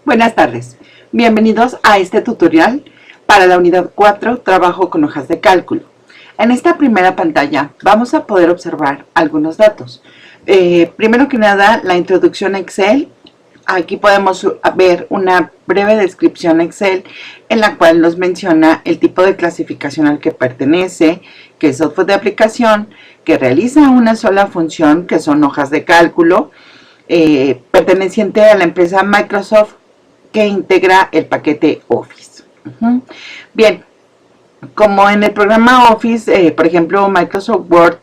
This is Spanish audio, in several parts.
Buenas tardes, bienvenidos a este tutorial para la unidad 4, trabajo con hojas de cálculo. En esta primera pantalla vamos a poder observar algunos datos. Primero que nada, la introducción a Excel. Aquí podemos ver una breve descripción Excel en la cual nos menciona el tipo de clasificación al que pertenece, que es software de aplicación, que realiza una sola función, que son hojas de cálculo, perteneciente a la empresa Microsoft, que integra el paquete Office. Bien, como en el programa Office, por ejemplo, Microsoft Word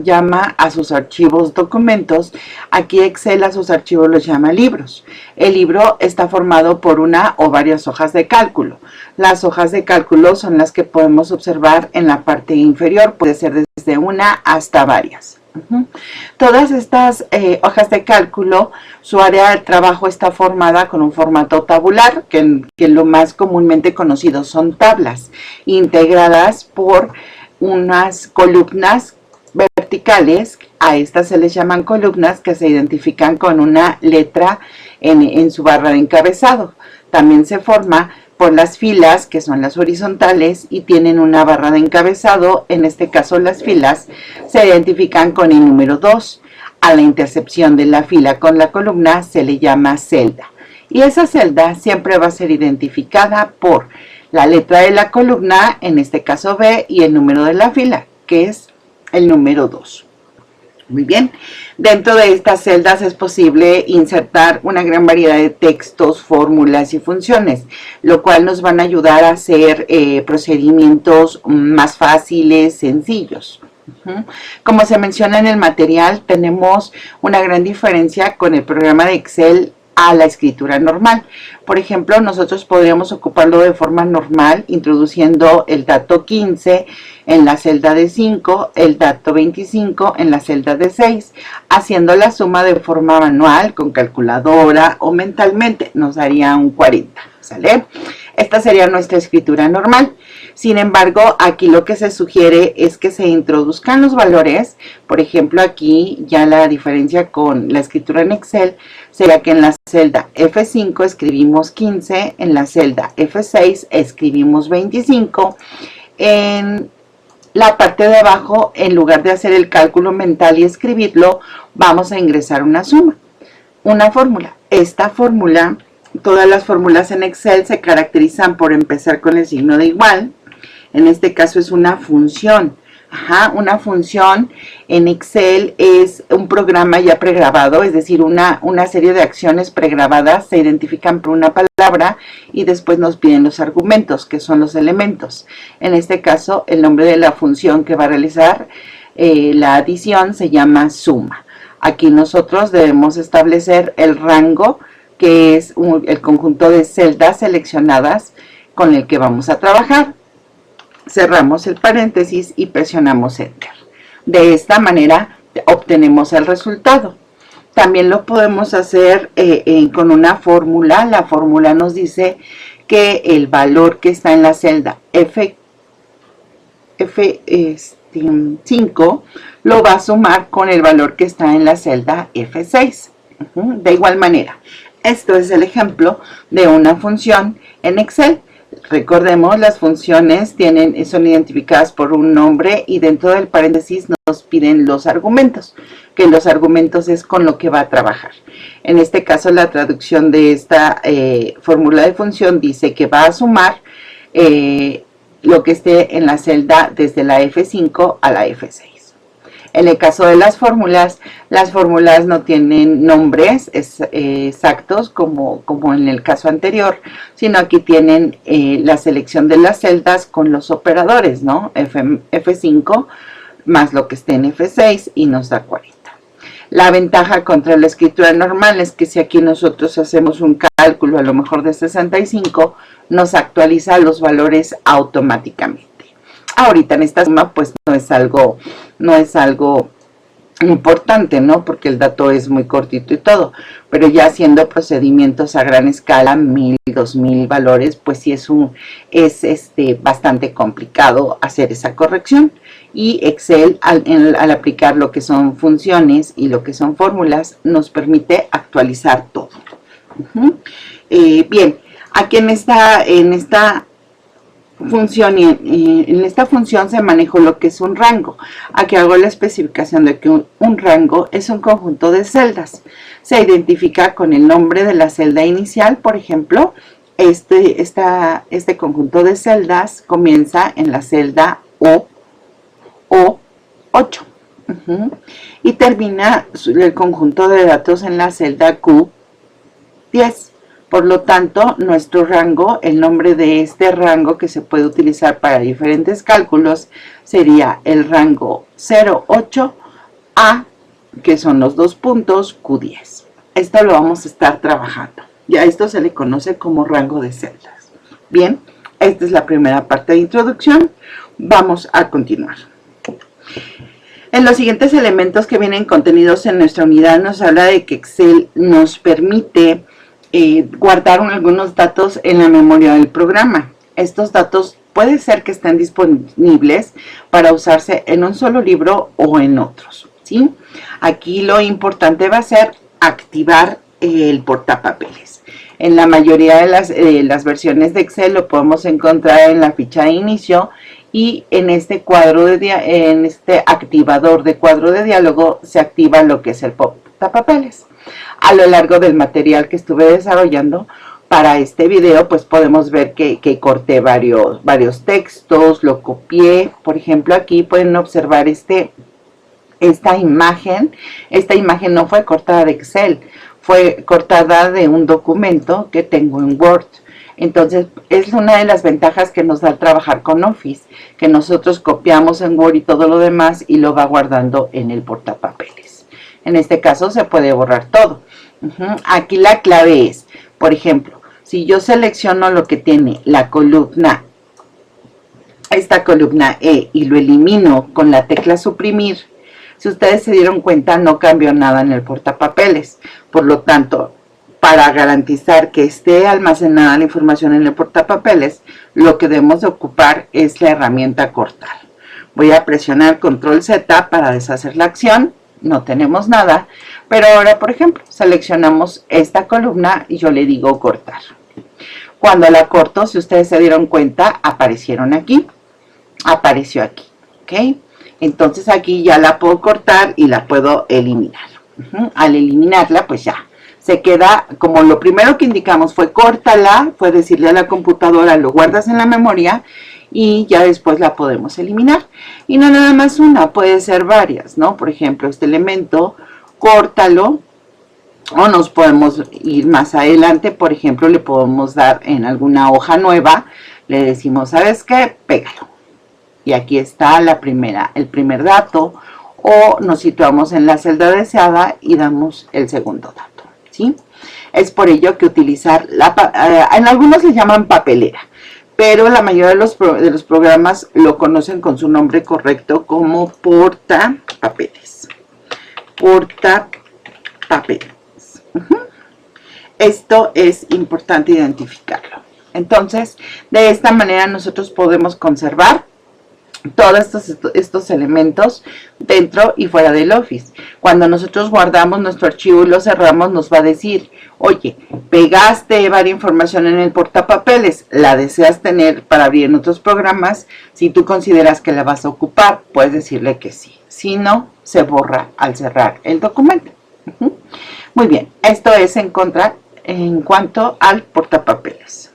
llama a sus archivos documentos, aquí Excel a sus archivos los llama libros. El libro está formado por una o varias hojas de cálculo. Las hojas de cálculo son las que podemos observar en la parte inferior, puede ser desde una hasta varias. Todas estas hojas de cálculo, su área de trabajo está formada con un formato tabular, que lo más comúnmente conocido son tablas, integradas por unas columnas verticales. A estas se les llaman columnas, que se identifican con una letra en su barra de encabezado. También se forma por las filas, que son las horizontales y tienen una barra de encabezado. En este caso las filas se identifican con el número 2. A la intercepción de la fila con la columna se le llama celda. Y esa celda siempre va a ser identificada por la letra de la columna, en este caso B, y el número de la fila, que es el número 2. Muy bien, dentro de estas celdas es posible insertar una gran variedad de textos, fórmulas y funciones, lo cual nos van a ayudar a hacer procedimientos más fáciles, sencillos. Como se menciona en el material, tenemos una gran diferencia con el programa de Excel a la escritura normal. Por ejemplo, nosotros podríamos ocuparlo de forma normal, introduciendo el dato 15 en la celda de 5, el dato 25 en la celda de 6, haciendo la suma de forma manual, con calculadora o mentalmente, nos daría un 40, ¿sale? Esta sería nuestra escritura normal. Sin embargo, aquí lo que se sugiere es que se introduzcan los valores. Por ejemplo, aquí ya la diferencia con la escritura en Excel sería que en la celda F5 escribimos 15, en la celda F6 escribimos 25, en la parte de abajo, en lugar de hacer el cálculo mental y escribirlo, vamos a ingresar una suma, una fórmula. Esta fórmula, todas las fórmulas en Excel se caracterizan por empezar con el signo de igual. En este caso es una función. Una función en Excel es un programa ya pregrabado, es decir, una serie de acciones pregrabadas se identifican por una palabra y después nos piden los argumentos, que son los elementos. En este caso, el nombre de la función que va a realizar la adición se llama suma. Aquí nosotros debemos establecer el rango, que es el conjunto de celdas seleccionadas con el que vamos a trabajar. Cerramos el paréntesis y presionamos Enter. De esta manera obtenemos el resultado. También lo podemos hacer con una fórmula. La fórmula nos dice que el valor que está en la celda F5 lo va a sumar con el valor que está en la celda F6. De igual manera, esto es el ejemplo de una función en Excel. Recordemos, las funciones son identificadas por un nombre y dentro del paréntesis nos piden los argumentos, que los argumentos es con lo que va a trabajar. En este caso, la traducción de esta fórmula de función dice que va a sumar lo que esté en la celda desde la F5 a la F6. En el caso de las fórmulas no tienen nombres exactos como en el caso anterior, sino aquí tienen la selección de las celdas con los operadores, ¿no? F5 más lo que esté en F6 y nos da 40. La ventaja contra la escritura normal es que si aquí nosotros hacemos un cálculo a lo mejor de 65, nos actualiza los valores automáticamente. Ahorita en esta suma pues no es algo importante, ¿no? Porque el dato es muy cortito y todo, pero ya haciendo procedimientos a gran escala, 1000, 2000 valores, pues sí es bastante complicado hacer esa corrección. Y Excel al aplicar lo que son funciones y lo que son fórmulas nos permite actualizar todo. Bien, aquí en esta función y en esta función se manejó lo que es un rango. Aquí hago la especificación de que un rango es un conjunto de celdas. Se identifica con el nombre de la celda inicial. Por ejemplo, este conjunto de celdas comienza en la celda O8 y termina el conjunto de datos en la celda Q10. Por lo tanto, nuestro rango, el nombre de este rango que se puede utilizar para diferentes cálculos, sería el rango 08A, que son los 2 puntos, Q10. Esto lo vamos a estar trabajando. Ya esto se le conoce como rango de celdas. Bien, esta es la primera parte de introducción. Vamos a continuar. En los siguientes elementos que vienen contenidos en nuestra unidad nos habla de que Excel nos permite guardar algunos datos en la memoria del programa. Estos datos puede ser que estén disponibles para usarse en un solo libro o en otros, ¿sí? Aquí lo importante va a ser activar el portapapeles. En la mayoría de las versiones de Excel lo podemos encontrar en la ficha de inicio y en este activador de cuadro de diálogo se activa lo que es el portapapeles. A lo largo del material que estuve desarrollando para este video, pues podemos ver que corté varios textos, lo copié. Por ejemplo, aquí pueden observar esta imagen. Esta imagen no fue cortada de Excel, fue cortada de un documento que tengo en Word. Entonces, es una de las ventajas que nos da el trabajar con Office, que nosotros copiamos en Word y todo lo demás y lo va guardando en el portapapeles. En este caso se puede borrar todo. Aquí la clave es, por ejemplo, si yo selecciono lo que tiene la columna, esta columna E, y lo elimino con la tecla suprimir, si ustedes se dieron cuenta no cambió nada en el portapapeles. Por lo tanto, para garantizar que esté almacenada la información en el portapapeles, lo que debemos de ocupar es la herramienta cortar. Voy a presionar Control Z para deshacer la acción. No tenemos nada, pero ahora, por ejemplo, seleccionamos esta columna y yo le digo cortar. Cuando la corto, si ustedes se dieron cuenta, aparecieron aquí, apareció aquí, ¿ok? Entonces aquí ya la puedo cortar y la puedo eliminar. Al eliminarla, pues ya se queda, como lo primero que indicamos fue córtala, fue decirle a la computadora, lo guardas en la memoria y ya después la podemos eliminar. Y no nada más una, puede ser varias, ¿no? Por ejemplo, este elemento, córtalo, o nos podemos ir más adelante. Por ejemplo, le podemos dar en alguna hoja nueva, le decimos, ¿sabes qué? Pégalo. Y aquí está el primer dato, o nos situamos en la celda deseada y damos el segundo dato, ¿sí? Es por ello que utilizar, en algunos le llaman papelera, pero la mayoría de los programas lo conocen con su nombre correcto como portapapeles. Portapapeles. Esto es importante identificarlo. Entonces, de esta manera nosotros podemos conservar todos estos elementos dentro y fuera del Office. Cuando nosotros guardamos nuestro archivo y lo cerramos, nos va a decir, oye, pegaste varias información en el portapapeles, la deseas tener para abrir en otros programas. Si tú consideras que la vas a ocupar, puedes decirle que sí. Si no, se borra al cerrar el documento. Muy bien, esto es en cuanto al portapapeles.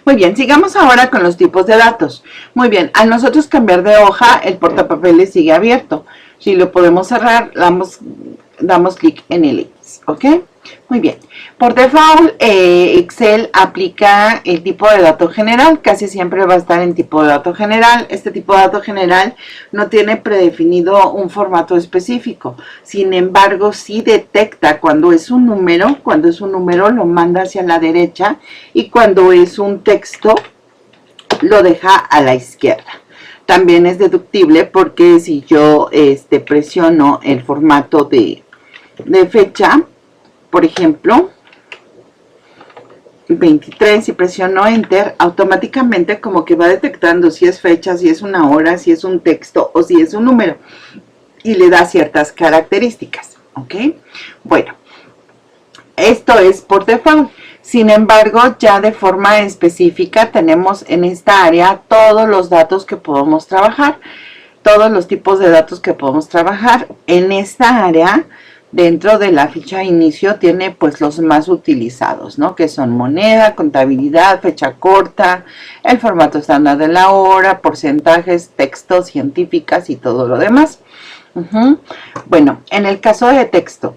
Muy bien, sigamos ahora con los tipos de datos. Muy bien, al nosotros cambiar de hoja, el portapapeles sigue abierto. Si lo podemos cerrar, damos clic en el X, ¿ok? Muy bien. Por default, Excel aplica el tipo de dato general. Casi siempre va a estar en tipo de dato general. Este tipo de dato general no tiene predefinido un formato específico. Sin embargo, sí detecta cuando es un número. Cuando es un número lo manda hacia la derecha. Y cuando es un texto lo deja a la izquierda. También es deductible porque si yo presiono el formato de fecha, por ejemplo, 23, y presiono Enter, automáticamente como que va detectando si es fecha, si es una hora, si es un texto o si es un número. Y le da ciertas características, ¿ok? Bueno, esto es por default. Sin embargo, ya de forma específica tenemos en esta área todos los datos que podemos trabajar, todos los tipos de datos que podemos trabajar. En esta área, dentro de la ficha de inicio, tiene pues los más utilizados, ¿no? Que son moneda, contabilidad, fecha corta, el formato estándar de la hora, porcentajes, textos, científicas y todo lo demás. Bueno, en el caso de texto,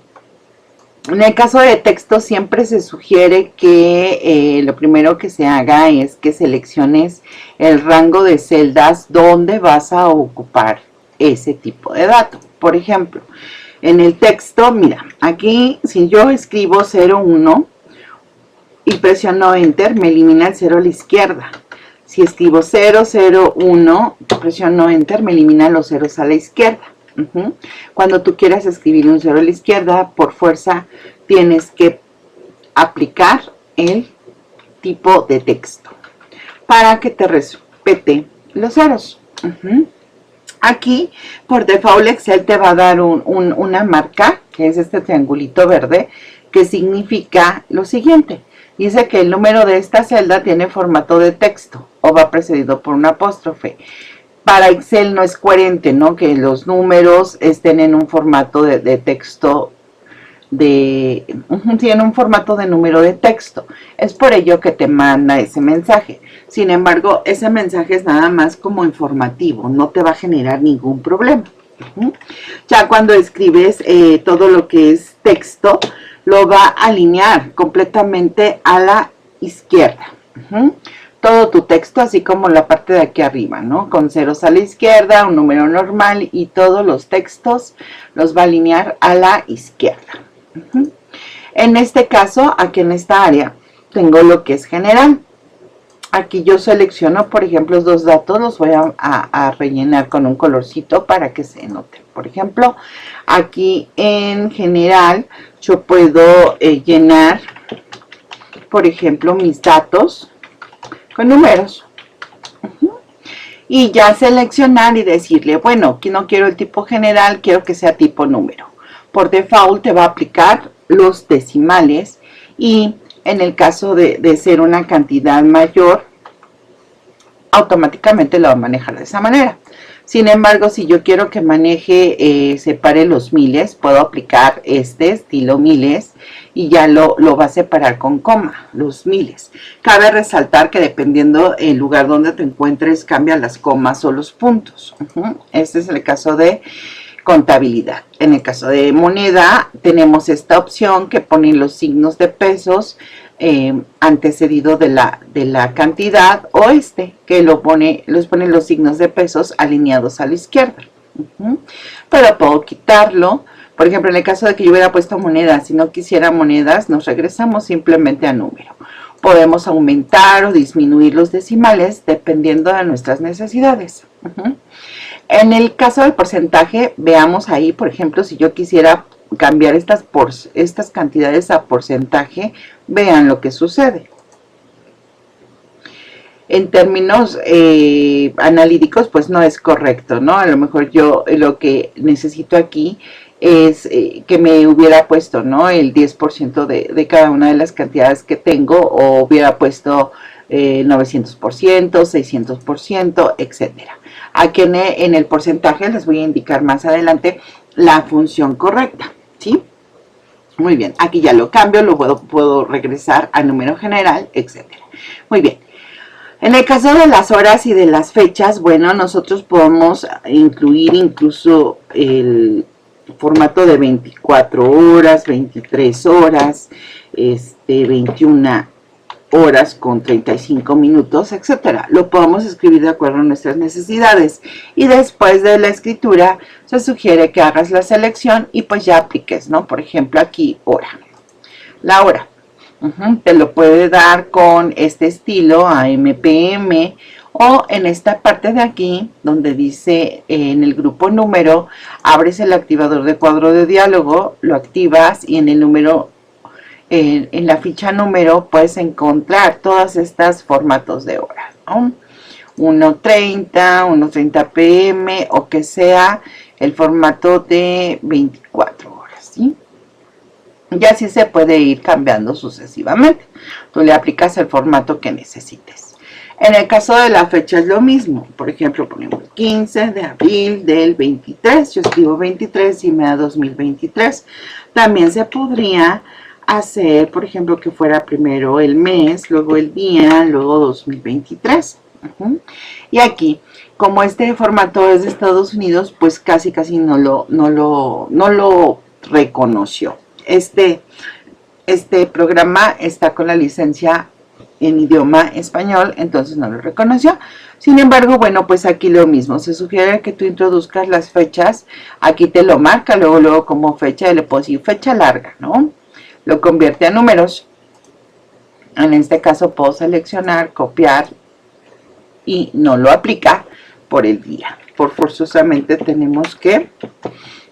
siempre se sugiere que lo primero que se haga es que selecciones el rango de celdas donde vas a ocupar ese tipo de dato. Por ejemplo, en el texto, mira, aquí si yo escribo 01 y presiono Enter, me elimina el 0 a la izquierda. Si escribo 001, presiono Enter, me elimina los ceros a la izquierda. Cuando tú quieras escribir un 0 a la izquierda, por fuerza tienes que aplicar el tipo de texto para que te respete los ceros. Aquí, por default, Excel te va a dar una marca, que es este triangulito verde, que significa lo siguiente. Dice que el número de esta celda tiene formato de texto o va precedido por un apóstrofe. Para Excel no es coherente, ¿no? Que los números estén en un formato de texto, tienen un formato de número de texto. Es por ello que te manda ese mensaje. Sin embargo, ese mensaje es nada más como informativo, no te va a generar ningún problema. Ya cuando escribes todo lo que es texto, lo va a alinear completamente a la izquierda. Todo tu texto, así como la parte de aquí arriba, ¿no? Con ceros a la izquierda, un número normal, y todos los textos los va a alinear a la izquierda. En este caso, aquí en esta área, tengo lo que es general. Aquí yo selecciono, por ejemplo, los dos datos, los voy a rellenar con un colorcito para que se noten. Por ejemplo, aquí en general, yo puedo llenar, por ejemplo, mis datos con números. Y ya seleccionar y decirle, bueno, que no quiero el tipo general, quiero que sea tipo número. Por default te va a aplicar los decimales, y en el caso de ser una cantidad mayor, automáticamente lo va a manejar de esa manera. Sin embargo, si yo quiero que maneje, separe los miles, puedo aplicar este estilo miles y ya lo va a separar con coma, los miles. Cabe resaltar que dependiendo el lugar donde te encuentres, cambian las comas o los puntos. Este es el caso de contabilidad. En el caso de moneda, tenemos esta opción que pone los signos de pesos antecedido de la cantidad, o que los pone los signos de pesos alineados a la izquierda. Pero puedo quitarlo. Por ejemplo, en el caso de que yo hubiera puesto monedas, si no quisiera monedas, nos regresamos simplemente a número. Podemos aumentar o disminuir los decimales dependiendo de nuestras necesidades. En el caso del porcentaje, veamos ahí, por ejemplo, si yo quisiera cambiar estas cantidades a porcentaje, vean lo que sucede. En términos analíticos, pues no es correcto, ¿no? A lo mejor yo lo que necesito aquí es que me hubiera puesto, ¿no?, el 10% de cada una de las cantidades que tengo, o hubiera puesto 900%, 600%, etcétera. Aquí en el porcentaje les voy a indicar más adelante la función correcta, ¿sí? Muy bien, aquí ya lo cambio, lo puedo regresar a número general, etcétera. Muy bien. En el caso de las horas y de las fechas, bueno, nosotros podemos incluir incluso el formato de 24 horas, 23 horas, 21 horas con 35 minutos, etcétera. Lo podemos escribir de acuerdo a nuestras necesidades, y después de la escritura se sugiere que hagas la selección y pues ya apliques, ¿no? Por ejemplo, aquí hora, la hora. Te lo puede dar con este estilo AM/PM, o en esta parte de aquí donde dice en el grupo número, abres el activador de cuadro de diálogo, lo activas, y en el número, en la ficha número, puedes encontrar todos estos formatos de horas, ¿no? 1:30, 1:30 PM, o que sea el formato de 24 horas, ¿sí? Y así se puede ir cambiando sucesivamente. Tú le aplicas el formato que necesites. En el caso de la fecha es lo mismo. Por ejemplo, ponemos 15 de abril del 23. Yo escribo 23 y me da 2023. También se podría hacer, por ejemplo, que fuera primero el mes, luego el día, luego 2023. Y aquí, como este formato es de Estados Unidos, pues casi no lo reconoció. Este programa está con la licencia en idioma español, entonces no lo reconoció. Sin embargo, bueno, pues aquí lo mismo, se sugiere que tú introduzcas las fechas, aquí te lo marca, luego como fecha, le puedo decir fecha larga, ¿no? Lo convierte a números. En este caso puedo seleccionar, copiar y no lo aplica por el día. Por forzosamente tenemos que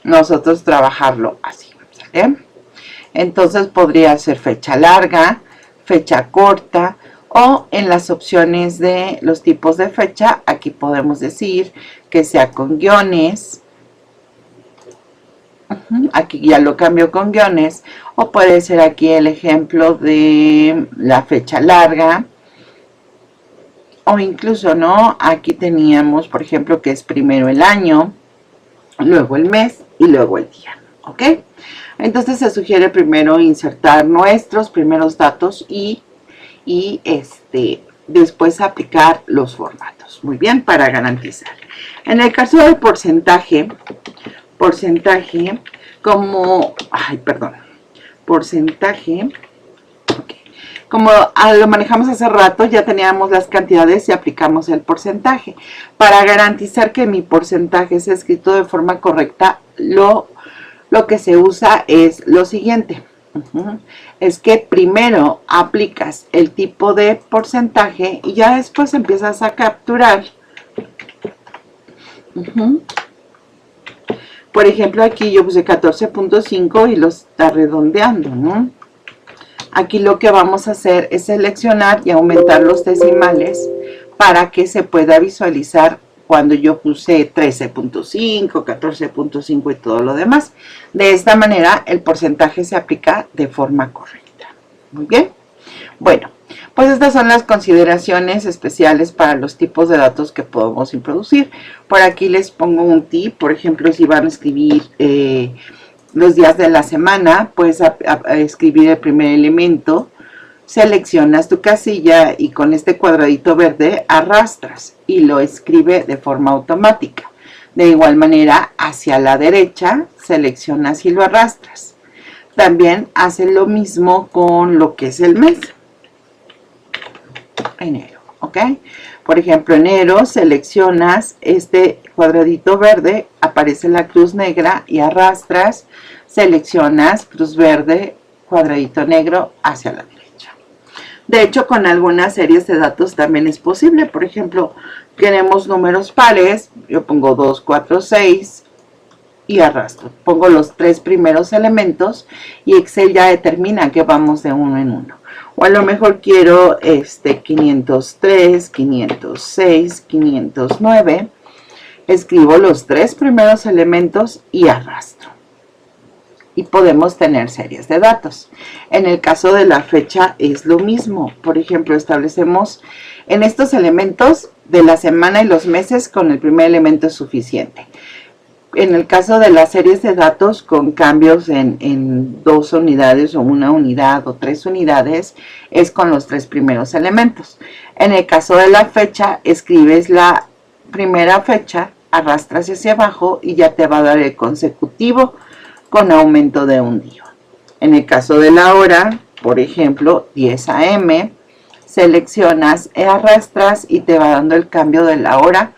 nosotros trabajarlo así, ¿sale? Entonces podría ser fecha larga, fecha corta, o en las opciones de los tipos de fecha, aquí podemos decir que sea con guiones. Aquí ya lo cambio con guiones, o puede ser aquí el ejemplo de la fecha larga, o incluso, ¿no? Aquí teníamos, por ejemplo, que es primero el año, luego el mes y luego el día, ¿ok? Entonces se sugiere primero insertar nuestros primeros datos y después aplicar los formatos. Muy bien, para garantizar. En el caso del porcentaje, como lo manejamos hace rato, ya teníamos las cantidades y aplicamos el porcentaje. Para garantizar que mi porcentaje sea escrito de forma correcta, lo que se usa es lo siguiente. Es que primero aplicas el tipo de porcentaje y ya después empiezas a capturar. Por ejemplo, aquí yo puse 14.5 y lo está redondeando, ¿no? Aquí lo que vamos a hacer es seleccionar y aumentar los decimales para que se pueda visualizar cuando yo puse 13.5, 14.5 y todo lo demás. De esta manera el porcentaje se aplica de forma correcta. Muy bien. Bueno, pues estas son las consideraciones especiales para los tipos de datos que podemos introducir. Por aquí les pongo un tip, por ejemplo, si van a escribir los días de la semana, puedes escribir el primer elemento, seleccionas tu casilla y con este cuadradito verde arrastras y lo escribe de forma automática. De igual manera, hacia la derecha, seleccionas y lo arrastras. También hace lo mismo con lo que es el mes. Enero, ¿ok? Por ejemplo, enero, seleccionas este cuadradito verde, aparece la cruz negra y arrastras, seleccionas cruz verde, cuadradito negro hacia la derecha. De hecho, con algunas series de datos también es posible. Por ejemplo, queremos números pares, yo pongo 2, 4, 6 y arrastro. Pongo los tres primeros elementos y Excel ya determina que vamos de uno en uno. O a lo mejor quiero 503, 506, 509. Escribo los tres primeros elementos y arrastro. Y podemos tener series de datos. En el caso de la fecha es lo mismo. Por ejemplo, establecemos en estos elementos de la semana y los meses, con el primer elemento es suficiente. En el caso de las series de datos con cambios en 2 unidades o 1 unidad o 3 unidades, es con los 3 primeros elementos. En el caso de la fecha, escribes la primera fecha, arrastras hacia abajo y ya te va a dar el consecutivo con aumento de un día. En el caso de la hora, por ejemplo, 10 AM, seleccionas, arrastras y te va dando el cambio de la hora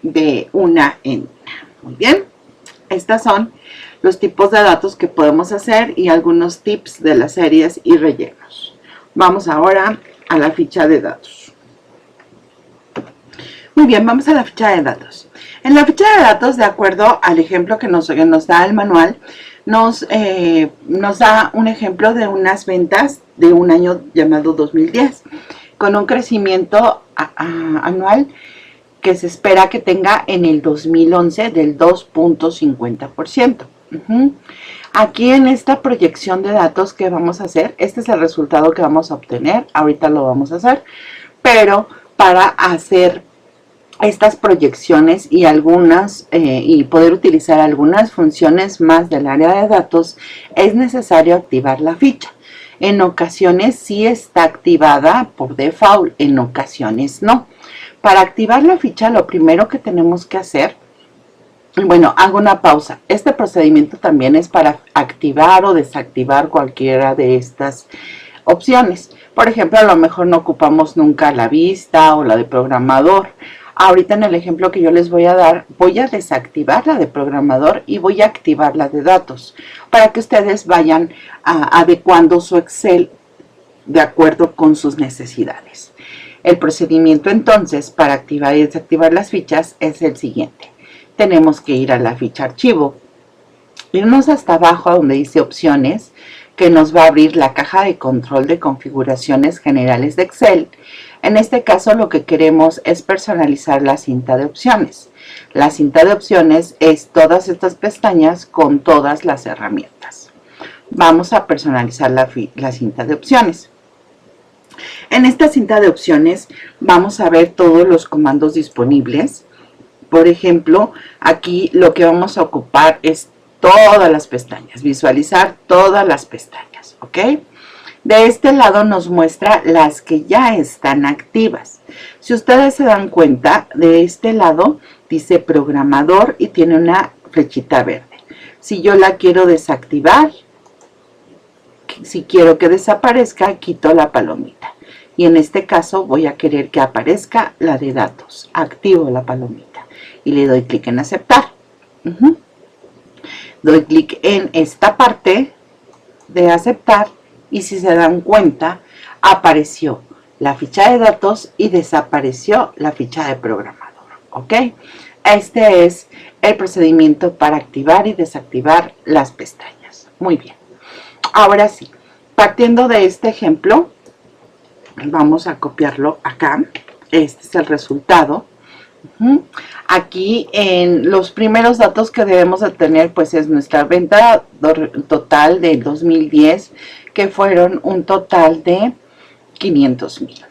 de una en una. Muy bien, estos son los tipos de datos que podemos hacer y algunos tips de las series y rellenos. Vamos ahora a la ficha de datos. Muy bien, vamos a la ficha de datos. En la ficha de datos, de acuerdo al ejemplo que nos da el manual, nos da un ejemplo de unas ventas de un año llamado 2010, con un crecimiento anual que se espera que tenga en el 2011 del 2.50%. Aquí en esta proyección de datos que vamos a hacer, este es el resultado que vamos a obtener, ahorita lo vamos a hacer, pero para hacer estas proyecciones y algunas y poder utilizar algunas funciones más del área de datos, es necesario activar la ficha. En ocasiones sí está activada por default, en ocasiones no. Para activar la ficha, lo primero que tenemos que hacer, bueno, hago una pausa. Este procedimiento también es para activar o desactivar cualquiera de estas opciones. Por ejemplo, a lo mejor no ocupamos nunca la vista o la de programador. Ahorita en el ejemplo que yo les voy a dar, voy a desactivar la de programador y voy a activar la de datos para que ustedes vayan adecuando su Excel de acuerdo con sus necesidades. El procedimiento entonces para activar y desactivar las fichas es el siguiente. Tenemos que ir a la ficha archivo, irnos hasta abajo a donde dice opciones, que nos va a abrir la caja de control de configuraciones generales de Excel. En este caso lo que queremos es personalizar la cinta de opciones. La cinta de opciones es todas estas pestañas con todas las herramientas. Vamos a personalizar la cinta de opciones. En esta cinta de opciones vamos a ver todos los comandos disponibles. Por ejemplo, aquí lo que vamos a ocupar es todas las pestañas, visualizar todas las pestañas, ¿ok? De este lado nos muestra las que ya están activas. Si ustedes se dan cuenta, de este lado dice programador y tiene una flechita verde. Si yo la quiero desactivar, si quiero que desaparezca, quito la palomita. Y en este caso voy a querer que aparezca la de datos. Activo la palomita y le doy clic en aceptar. Doy clic en esta parte de aceptar y si se dan cuenta apareció la ficha de datos y desapareció la ficha de programador, ¿ok? Este es el procedimiento para activar y desactivar las pestañas. Muy bien. Ahora sí, partiendo de este ejemplo, vamos a copiarlo acá. Este es el resultado. Aquí en los primeros datos que debemos de tener pues es nuestra venta total del 2010, que fueron un total de 500,000.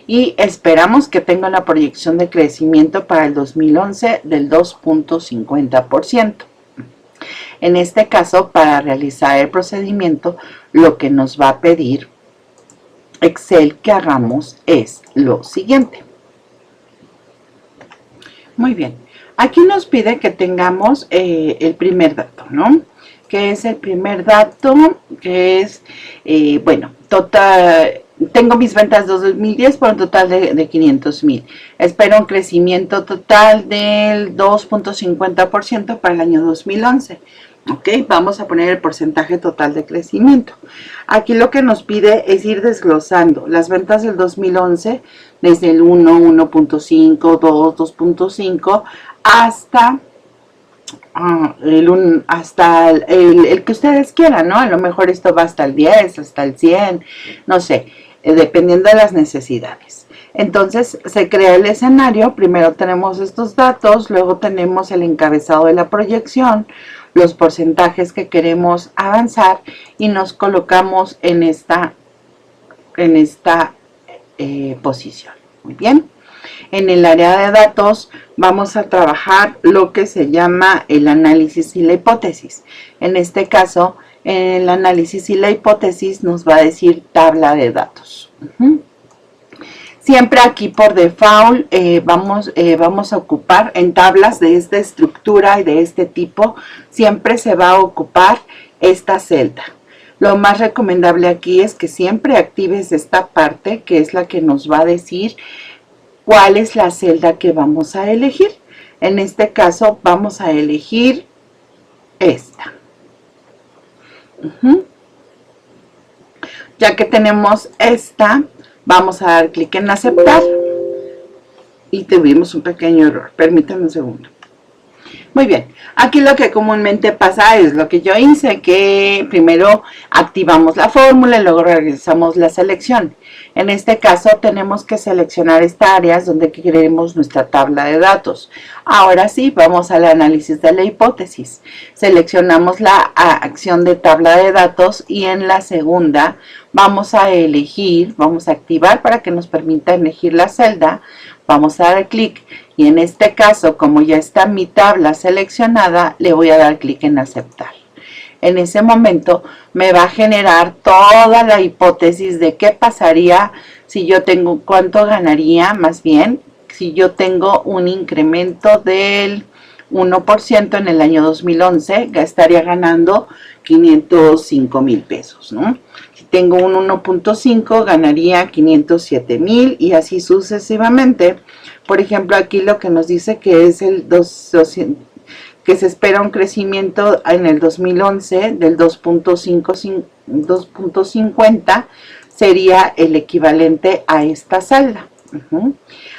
Y esperamos que tenga una proyección de crecimiento para el 2011 del 2.50%. En este caso, para realizar el procedimiento, lo que nos va a pedir Excel que hagamos es lo siguiente. Muy bien, aquí nos pide que tengamos el primer dato, ¿no? Que es el primer dato, que es, bueno, total, tengo mis ventas 2010 por un total de 500,000. Espero un crecimiento total del 2.50% para el año 2011. Ok, vamos a poner el porcentaje total de crecimiento. Aquí lo que nos pide es ir desglosando las ventas del 2011 desde el 1, 1.5, 2, 2.5 hasta el que ustedes quieran, ¿no? A lo mejor esto va hasta el 10, hasta el 100, no sé, dependiendo de las necesidades. Entonces se crea el escenario, primero tenemos estos datos, luego tenemos el encabezado de la proyección, los porcentajes que queremos avanzar y nos colocamos en esta posición. Muy bien. En el área de datos vamos a trabajar lo que se llama el análisis y la hipótesis. En este caso, el análisis y la hipótesis nos va a decir tabla de datos. Siempre aquí por default vamos a ocupar en tablas de esta estructura y de este tipo, siempre se va a ocupar esta celda. Lo más recomendable aquí es que siempre actives esta parte, que es la que nos va a decir cuál es la celda que vamos a elegir. En este caso vamos a elegir esta. Ya que tenemos esta, vamos a dar clic en aceptar y tuvimos un pequeño error. Permítanme un segundo. Muy bien, aquí lo que comúnmente pasa es lo que yo hice, que primero activamos la fórmula y luego realizamos la selección. En este caso tenemos que seleccionar esta área donde queremos nuestra tabla de datos. Ahora sí, vamos al análisis de la hipótesis. Seleccionamos la acción de tabla de datos y en la segunda vamos a elegir, vamos a activar para que nos permita elegir la celda. Vamos a dar clic y en este caso, como ya está mi tabla seleccionada, le voy a dar clic en aceptar. En ese momento me va a generar toda la hipótesis de qué pasaría si yo tengo, cuánto ganaría más bien, si yo tengo un incremento del 1% en el año 2011, estaría ganando 505,000 pesos, ¿no? Si tengo un 1.5, ganaría 507,000 y así sucesivamente. Por ejemplo, aquí lo que nos dice que es que se espera un crecimiento en el 2011 del 2.50, sería el equivalente a esta celda.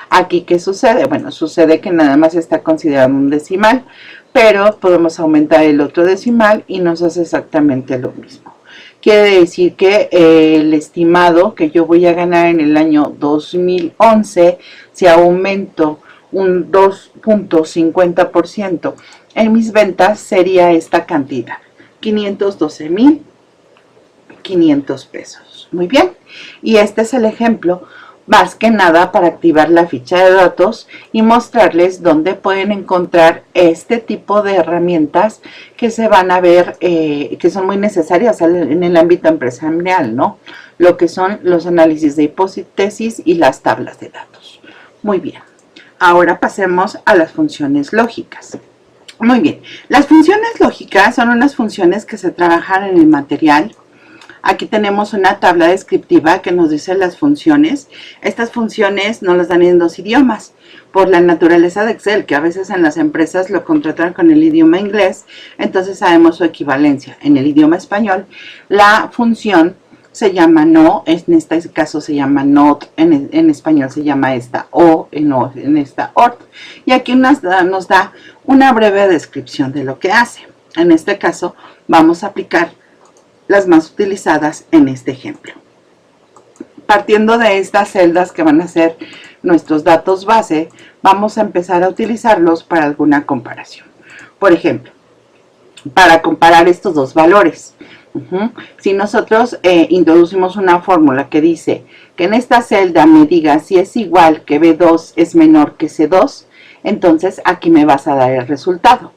Aquí, ¿qué sucede? Bueno, sucede que nada más está considerando un decimal, pero podemos aumentar el otro decimal y nos hace exactamente lo mismo. Quiere decir que el estimado que yo voy a ganar en el año 2011, si aumento un 2.50% en mis ventas, sería esta cantidad, 512,500 pesos. Muy bien, y este es el ejemplo más que nada para activar la ficha de datos y mostrarles dónde pueden encontrar este tipo de herramientas que se van a ver, que son muy necesarias en el ámbito empresarial, ¿no? Lo que son los análisis de hipótesis y las tablas de datos. Muy bien, ahora pasemos a las funciones lógicas. Muy bien, las funciones lógicas son unas funciones que se trabajan en el material. Aquí tenemos una tabla descriptiva que nos dice las funciones. Estas funciones nos las dan en 2 idiomas, por la naturaleza de Excel, que a veces en las empresas lo contratan con el idioma inglés, entonces sabemos su equivalencia. En el idioma español, la función se llama no, en este caso se llama not, en español se llama esta o, en esta ort. Y aquí nos da una breve descripción de lo que hace. En este caso, vamos a aplicar las más utilizadas en este ejemplo. Partiendo de estas celdas que van a ser nuestros datos base, vamos a empezar a utilizarlos para alguna comparación. Por ejemplo, para comparar estos dos valores. Si nosotros introducimos una fórmula que dice que en esta celda me diga si es igual que B2 es menor que C2, entonces aquí me vas a dar el resultado.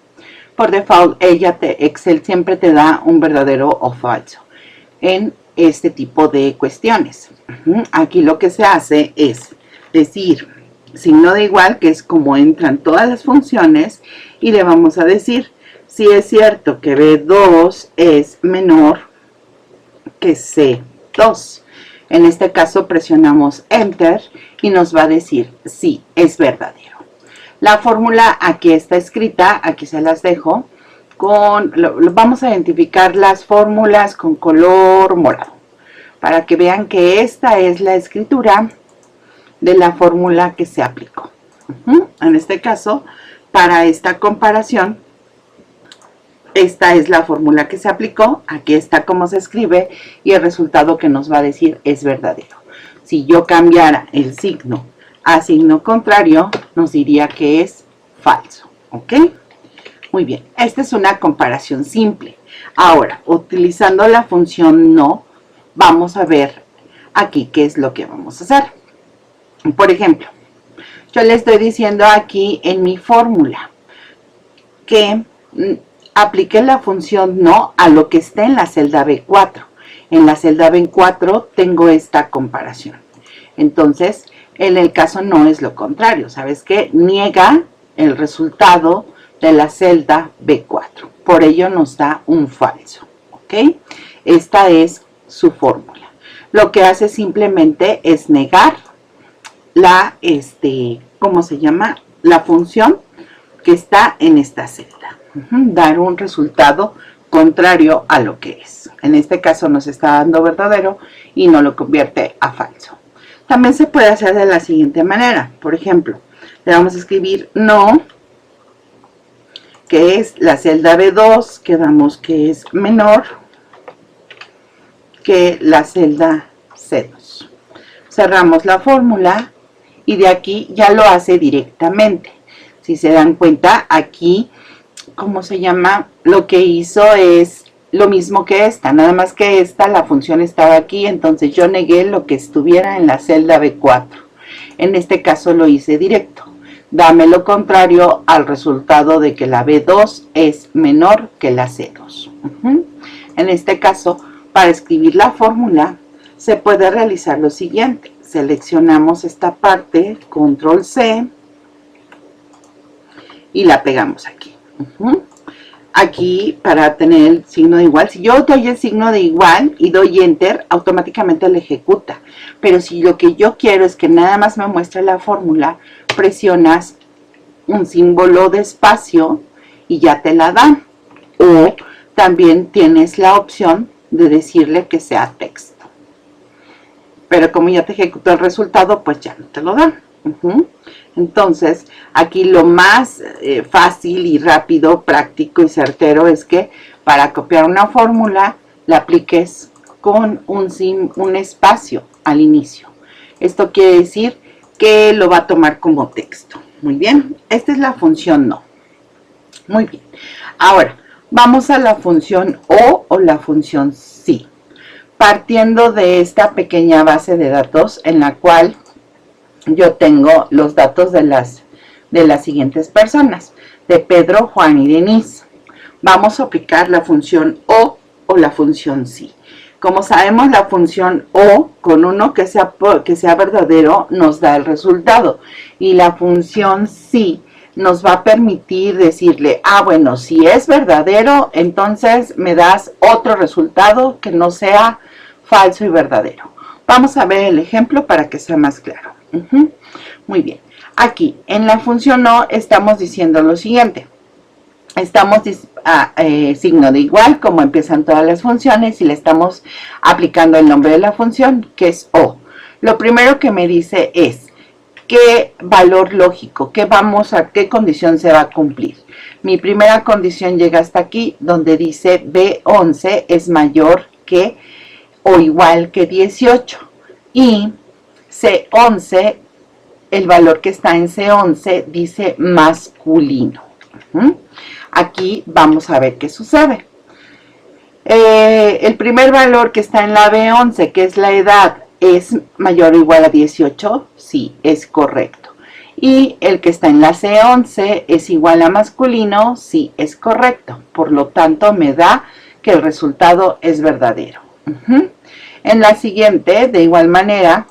Por default, Excel siempre te da un verdadero o falso en este tipo de cuestiones. Aquí lo que se hace es decir signo de igual, que es como entran todas las funciones, y le vamos a decir si es cierto que B2 es menor que C2. En este caso presionamos Enter y nos va a decir sí, es verdadero. La fórmula aquí está escrita, aquí se las dejo, vamos a identificar las fórmulas con color morado, para que vean que esta es la escritura de la fórmula que se aplicó. En este caso, para esta comparación, esta es la fórmula que se aplicó, aquí está cómo se escribe y el resultado que nos va a decir es verdadero. Si yo cambiara el signo a signo contrario, nos diría que es falso, ¿ok? Muy bien, esta es una comparación simple. Ahora, utilizando la función no, vamos a ver aquí qué es lo que vamos a hacer. Por ejemplo, yo le estoy diciendo aquí en mi fórmula que aplique la función no a lo que esté en la celda B4. En la celda B4 tengo esta comparación. Entonces, en el caso no es lo contrario, ¿sabes qué? Niega el resultado de la celda B4. Por ello nos da un falso, ¿ok? Esta es su fórmula. Lo que hace simplemente es negar la, ¿cómo se llama? La función que está en esta celda. Dar un resultado contrario a lo que es. En este caso nos está dando verdadero y no lo convierte a falso. También se puede hacer de la siguiente manera. Por ejemplo, le vamos a escribir no que es la celda B2, que damos que es menor que la celda C2. Cerramos la fórmula y de aquí ya lo hace directamente. Si se dan cuenta, aquí, ¿cómo se llama? Lo que hizo es lo mismo que esta, nada más que esta, la función estaba aquí, entonces yo negué lo que estuviera en la celda B4. En este caso lo hice directo. Dame lo contrario al resultado de que la B2 es menor que la C2. En este caso, para escribir la fórmula, se puede realizar lo siguiente. Seleccionamos esta parte, control C, y la pegamos aquí. Aquí, para tener el signo de igual, si yo doy el signo de igual y doy enter, automáticamente lo ejecuta. Pero si lo que yo quiero es que nada más me muestre la fórmula, presionas un símbolo de espacio y ya te la dan. O también tienes la opción de decirle que sea texto. Pero como ya te ejecutó el resultado, pues ya no te lo dan. Entonces, aquí lo más fácil y rápido, práctico y certero es que para copiar una fórmula la apliques con un espacio al inicio. Esto quiere decir que lo va a tomar como texto. Muy bien, esta es la función no. Muy bien. Ahora, vamos a la función o la función sí. Partiendo de esta pequeña base de datos en la cual yo tengo los datos de las siguientes personas, de Pedro, Juan y Denise. Vamos a aplicar la función o la función sí. Como sabemos, la función o con uno que sea verdadero nos da el resultado, y la función sí nos va a permitir decirle, bueno, si es verdadero, entonces me das otro resultado que no sea falso y verdadero. Vamos a ver el ejemplo para que sea más claro. Muy bien. Aquí, en la función no, estamos diciendo lo siguiente. Estamos signo de igual, como empiezan todas las funciones, y le estamos aplicando el nombre de la función, que es o. Lo primero que me dice es, ¿qué valor lógico? ¿Qué condición se va a cumplir? Mi primera condición llega hasta aquí, donde dice B11 es mayor que o igual que 18. Y C11, el valor que está en C11 dice masculino. Aquí vamos a ver qué sucede. El primer valor que está en la B11, que es la edad, ¿es mayor o igual a 18? Sí, es correcto. Y el que está en la C11 es igual a masculino, sí, es correcto. Por lo tanto, me da que el resultado es verdadero. En la siguiente, de igual manera,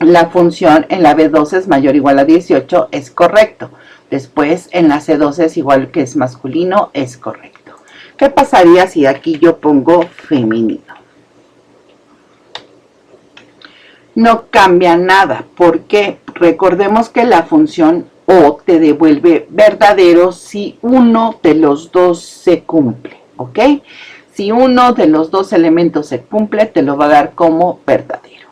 la función en la B12 es mayor o igual a 18, es correcto. Después, en la C12 es igual que es masculino, es correcto. ¿Qué pasaría si aquí yo pongo femenino? No cambia nada, porque recordemos que la función o te devuelve verdadero si uno de los dos se cumple, ¿ok? Si uno de los dos elementos se cumple, te lo va a dar como verdadero.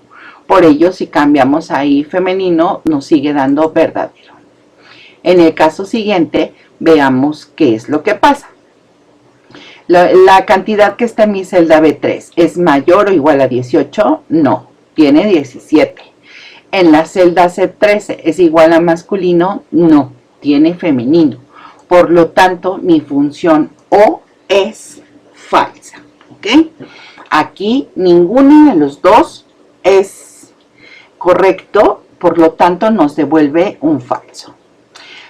Por ello, si cambiamos ahí femenino, nos sigue dando verdadero. En el caso siguiente, veamos qué es lo que pasa. La cantidad que está en mi celda B3, ¿es mayor o igual a 18? No, tiene 17. En la celda C13, ¿es igual a masculino? No, tiene femenino. Por lo tanto, mi función o es falsa. ¿Ok? Aquí ninguno de los dos es correcto, por lo tanto nos devuelve un falso.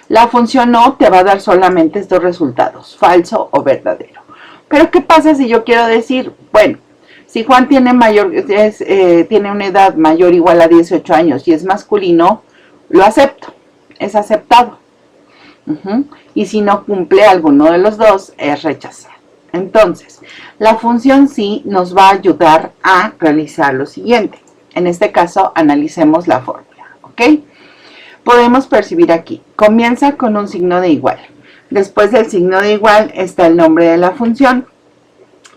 La función no te va a dar solamente estos resultados, falso o verdadero. Pero ¿qué pasa si yo quiero decir, bueno, si Juan tiene una edad mayor o igual a 18 años y es masculino, lo acepto, es aceptado. Y si no cumple alguno de los dos, es rechazado. Entonces, la función sí nos va a ayudar a realizar lo siguiente. En este caso, analicemos la fórmula, ¿ok? Podemos percibir aquí, comienza con un signo de igual. Después del signo de igual está el nombre de la función.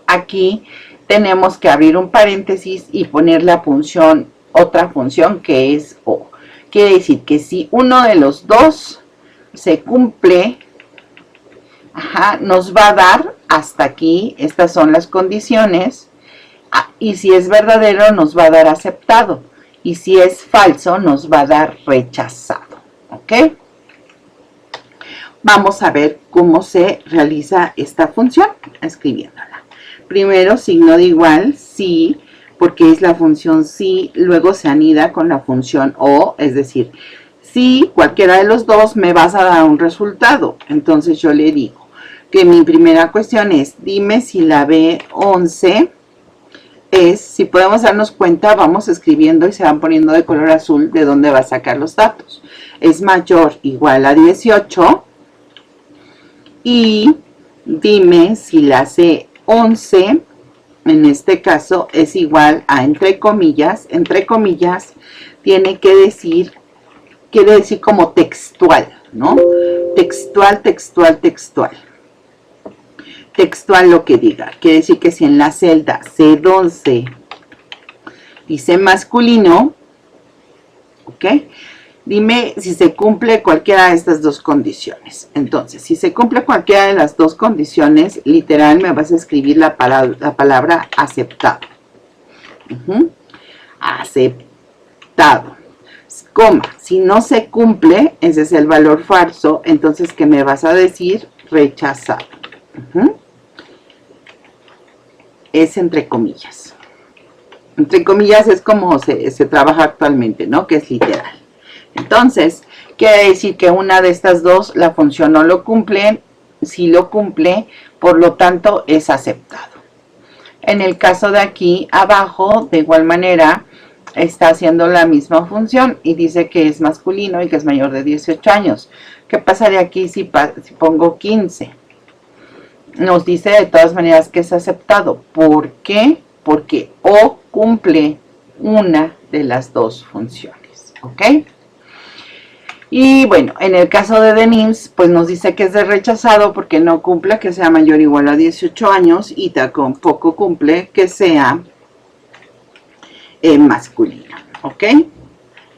Aquí tenemos que abrir un paréntesis y poner la función, otra función que es o. Quiere decir que si uno de los dos se cumple, Ajá, nos va a dar hasta aquí, estas son las condiciones, y si es verdadero nos va a dar aceptado, y si es falso nos va a dar rechazado, ¿ok? Vamos a ver cómo se realiza esta función, escribiéndola. Primero, signo de igual, sí, porque es la función sí, luego se anida con la función o, es decir, si cualquiera de los dos me vas a dar un resultado. Entonces yo le digo que mi primera cuestión es, dime si la B11 es, si podemos darnos cuenta, vamos escribiendo y se van poniendo de color azul de dónde va a sacar los datos. Es mayor o igual a 18 y dime si la C11 en este caso es igual a entre comillas, tiene que decir, quiere decir como textual, ¿no? Textual, textual, textual. Textual lo que diga, quiere decir que si en la celda C12 dice masculino, ¿ok? Dime si se cumple cualquiera de estas dos condiciones. Entonces, si se cumple cualquiera de las dos condiciones, literal me vas a escribir la palabra aceptado. Aceptado. Coma, si no se cumple, ese es el valor falso, entonces, ¿qué me vas a decir? Rechazado. Es entre comillas. Entre comillas es como se trabaja actualmente, ¿no? Que es literal. Entonces, quiere decir que una de estas dos, la función no lo cumple, sí lo cumple, por lo tanto es aceptado. En el caso de aquí abajo, de igual manera, está haciendo la misma función y dice que es masculino y que es mayor de 18 años. ¿Qué pasaría aquí si pongo 15? Nos dice de todas maneras que es aceptado. ¿Por qué? Porque o cumple una de las dos funciones, ¿ok? Y bueno, en el caso de Denise, pues nos dice que es de rechazado porque no cumple que sea mayor o igual a 18 años y tampoco cumple que sea masculino, ¿ok?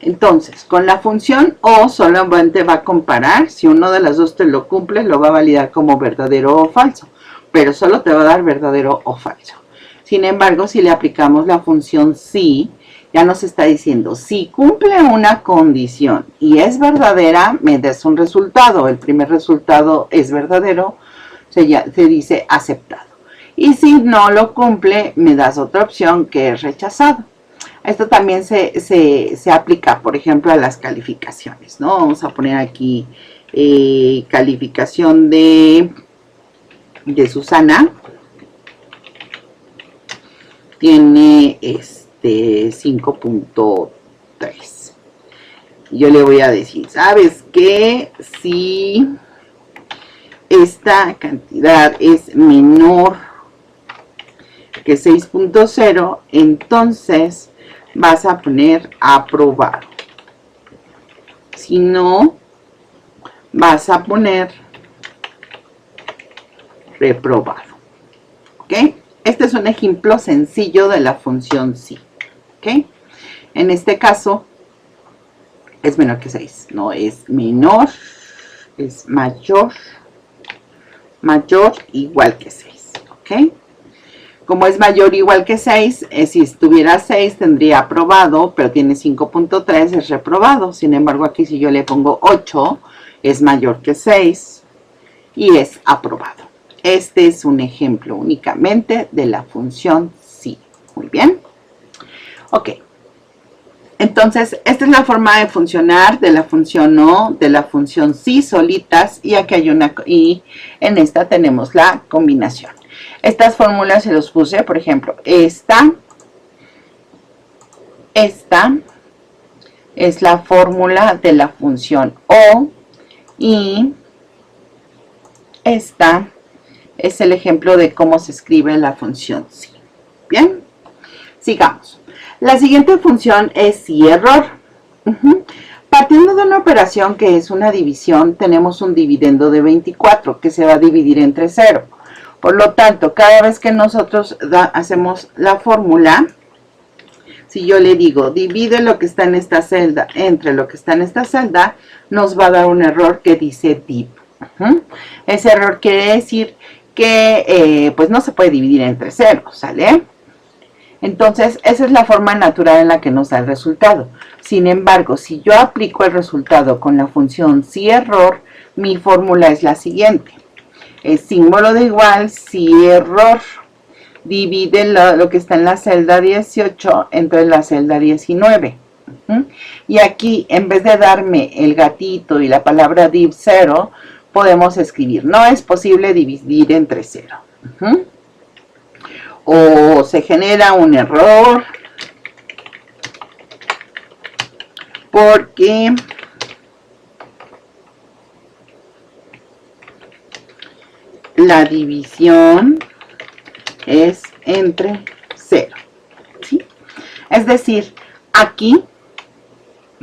Entonces, con la función o solamente va a comparar, si uno de las dos te lo cumple, lo va a validar como verdadero o falso, pero solo te va a dar verdadero o falso. Sin embargo, si le aplicamos la función sí, ya nos está diciendo, si cumple una condición y es verdadera, me des un resultado. El primer resultado es verdadero, se dice aceptado. Y si no lo cumple, me das otra opción que es rechazado. Esto también se aplica, por ejemplo, a las calificaciones, ¿no? Vamos a poner aquí calificación de Susana. Tiene 5.3. Yo le voy a decir, ¿sabes qué? Si esta cantidad es menor que 6.0, entonces vas a poner aprobado. Si no, vas a poner reprobado. ¿Ok? Este es un ejemplo sencillo de la función sí. ¿Ok? En este caso, es menor que 6. No es menor, es mayor igual que 6. ¿Ok? Como es mayor o igual que 6, si estuviera 6 tendría aprobado, pero tiene 5.3, es reprobado. Sin embargo, aquí si yo le pongo 8, es mayor que 6 y es aprobado. Este es un ejemplo únicamente de la función sí. Muy bien. Ok. Entonces, esta es la forma de funcionar de la función no, de la función sí solitas, y aquí hay una, y en esta tenemos la combinación. Estas fórmulas se los puse, por ejemplo, esta es la fórmula de la función o, y esta es el ejemplo de cómo se escribe la función sí. Bien, sigamos. La siguiente función es sí error. Partiendo de una operación que es una división, tenemos un dividendo de 24 que se va a dividir entre 0. Por lo tanto, cada vez que nosotros hacemos la fórmula, si yo le digo divide lo que está en esta celda entre lo que está en esta celda, nos va a dar un error que dice div. Ese error quiere decir que pues no se puede dividir entre ceros, ¿sale? Entonces, esa es la forma natural en la que nos da el resultado. Sin embargo, si yo aplico el resultado con la función si error, mi fórmula es la siguiente. El símbolo de igual si error divide lo que está en la celda 18 entre la celda 19. Y aquí, en vez de darme el gatito y la palabra div 0, podemos escribir, no es posible dividir entre 0. O se genera un error porque la división es entre 0, ¿sí? Es decir, aquí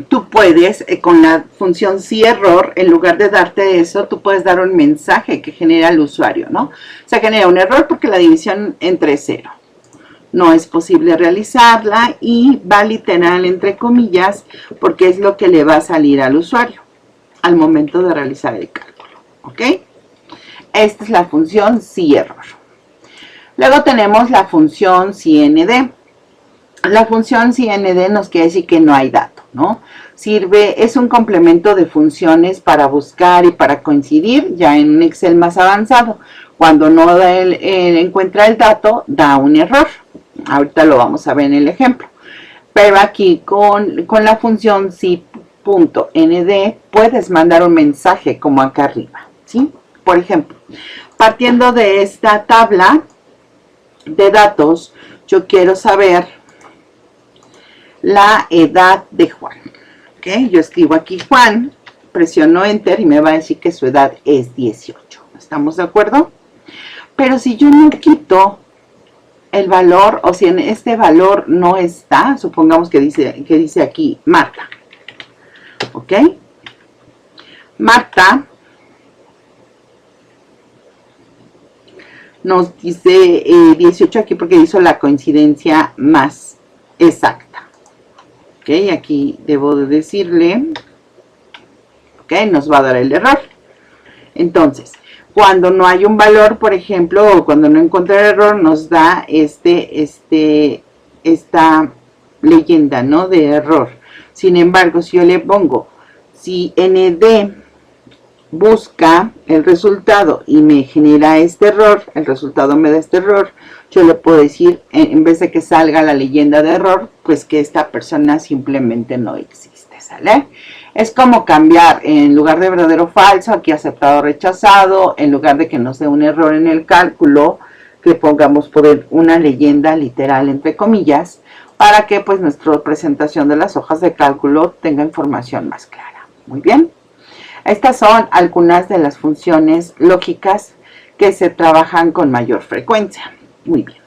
tú puedes, con la función si error, en lugar de darte eso, tú puedes dar un mensaje que genera el usuario, ¿no? Se genera un error porque la división entre 0 no es posible realizarla y va literal entre comillas porque es lo que le va a salir al usuario al momento de realizar el cálculo, ¿ok? Esta es la función si error. Luego tenemos la función si nd. La función si nd nos quiere decir que no hay dato, ¿no? Es un complemento de funciones para buscar y para coincidir ya en un Excel más avanzado. Cuando no encuentra el dato, da un error. Ahorita lo vamos a ver en el ejemplo. Pero aquí con la función si.nd puedes mandar un mensaje como acá arriba, ¿sí? Por ejemplo, partiendo de esta tabla de datos, yo quiero saber la edad de Juan. ¿Okay? Yo escribo aquí Juan, presiono Enter y me va a decir que su edad es 18. ¿Estamos de acuerdo? Pero si yo no quito el valor, o si en este valor no está, supongamos que dice aquí Marta. ¿Ok? Marta nos dice 18 aquí porque hizo la coincidencia más exacta. Ok, aquí debo de decirle, ok, nos va a dar el error. Entonces, cuando no hay un valor, por ejemplo, o cuando no encuentra el error, nos da esta leyenda, ¿no? De error. Sin embargo, si yo le pongo, si nd busca el resultado y me genera este error, el resultado me da este error, yo le puedo decir, en vez de que salga la leyenda de error, pues que esta persona simplemente no existe, ¿sale? Es como cambiar, en lugar de verdadero o falso, aquí aceptado o rechazado, en lugar de que nos dé un error en el cálculo, que pongamos poner una leyenda literal entre comillas, para que pues nuestra presentación de las hojas de cálculo tenga información más clara. Muy bien. Estas son algunas de las funciones lógicas que se trabajan con mayor frecuencia. Muy bien.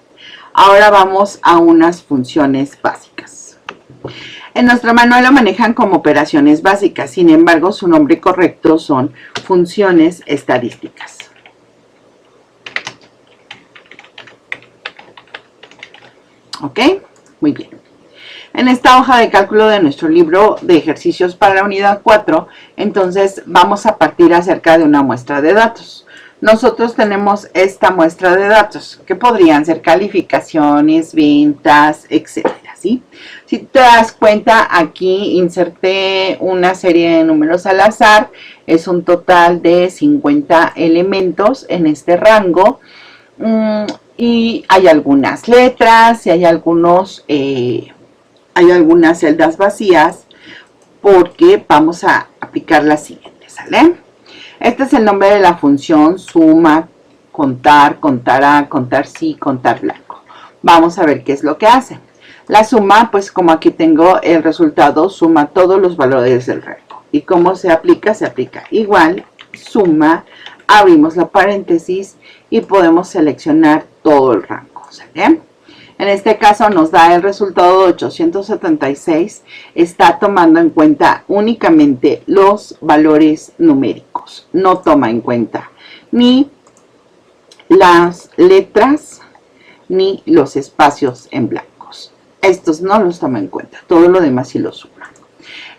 Ahora vamos a unas funciones básicas. En nuestro manual lo manejan como operaciones básicas, sin embargo, su nombre correcto son funciones estadísticas. ¿Ok? Muy bien. En esta hoja de cálculo de nuestro libro de ejercicios para la unidad 4, entonces vamos a partir acerca de una muestra de datos. Nosotros tenemos esta muestra de datos, que podrían ser calificaciones, ventas, etcétera, ¿sí? Si te das cuenta, aquí inserté una serie de números al azar, es un total de 50 elementos en este rango, y hay algunas letras y hay algunas celdas vacías porque vamos a aplicar la siguiente, ¿sale? Este es el nombre de la función suma, contar, contará, contar sí, contar blanco. Vamos a ver qué es lo que hace. La suma, pues como aquí tengo el resultado, suma todos los valores del rango. ¿Y cómo se aplica? Se aplica igual, suma, abrimos la paréntesis y podemos seleccionar todo el rango, ¿sale? En este caso nos da el resultado de 876, está tomando en cuenta únicamente los valores numéricos, no toma en cuenta ni las letras ni los espacios en blancos. Estos no los toma en cuenta, todo lo demás sí lo suma.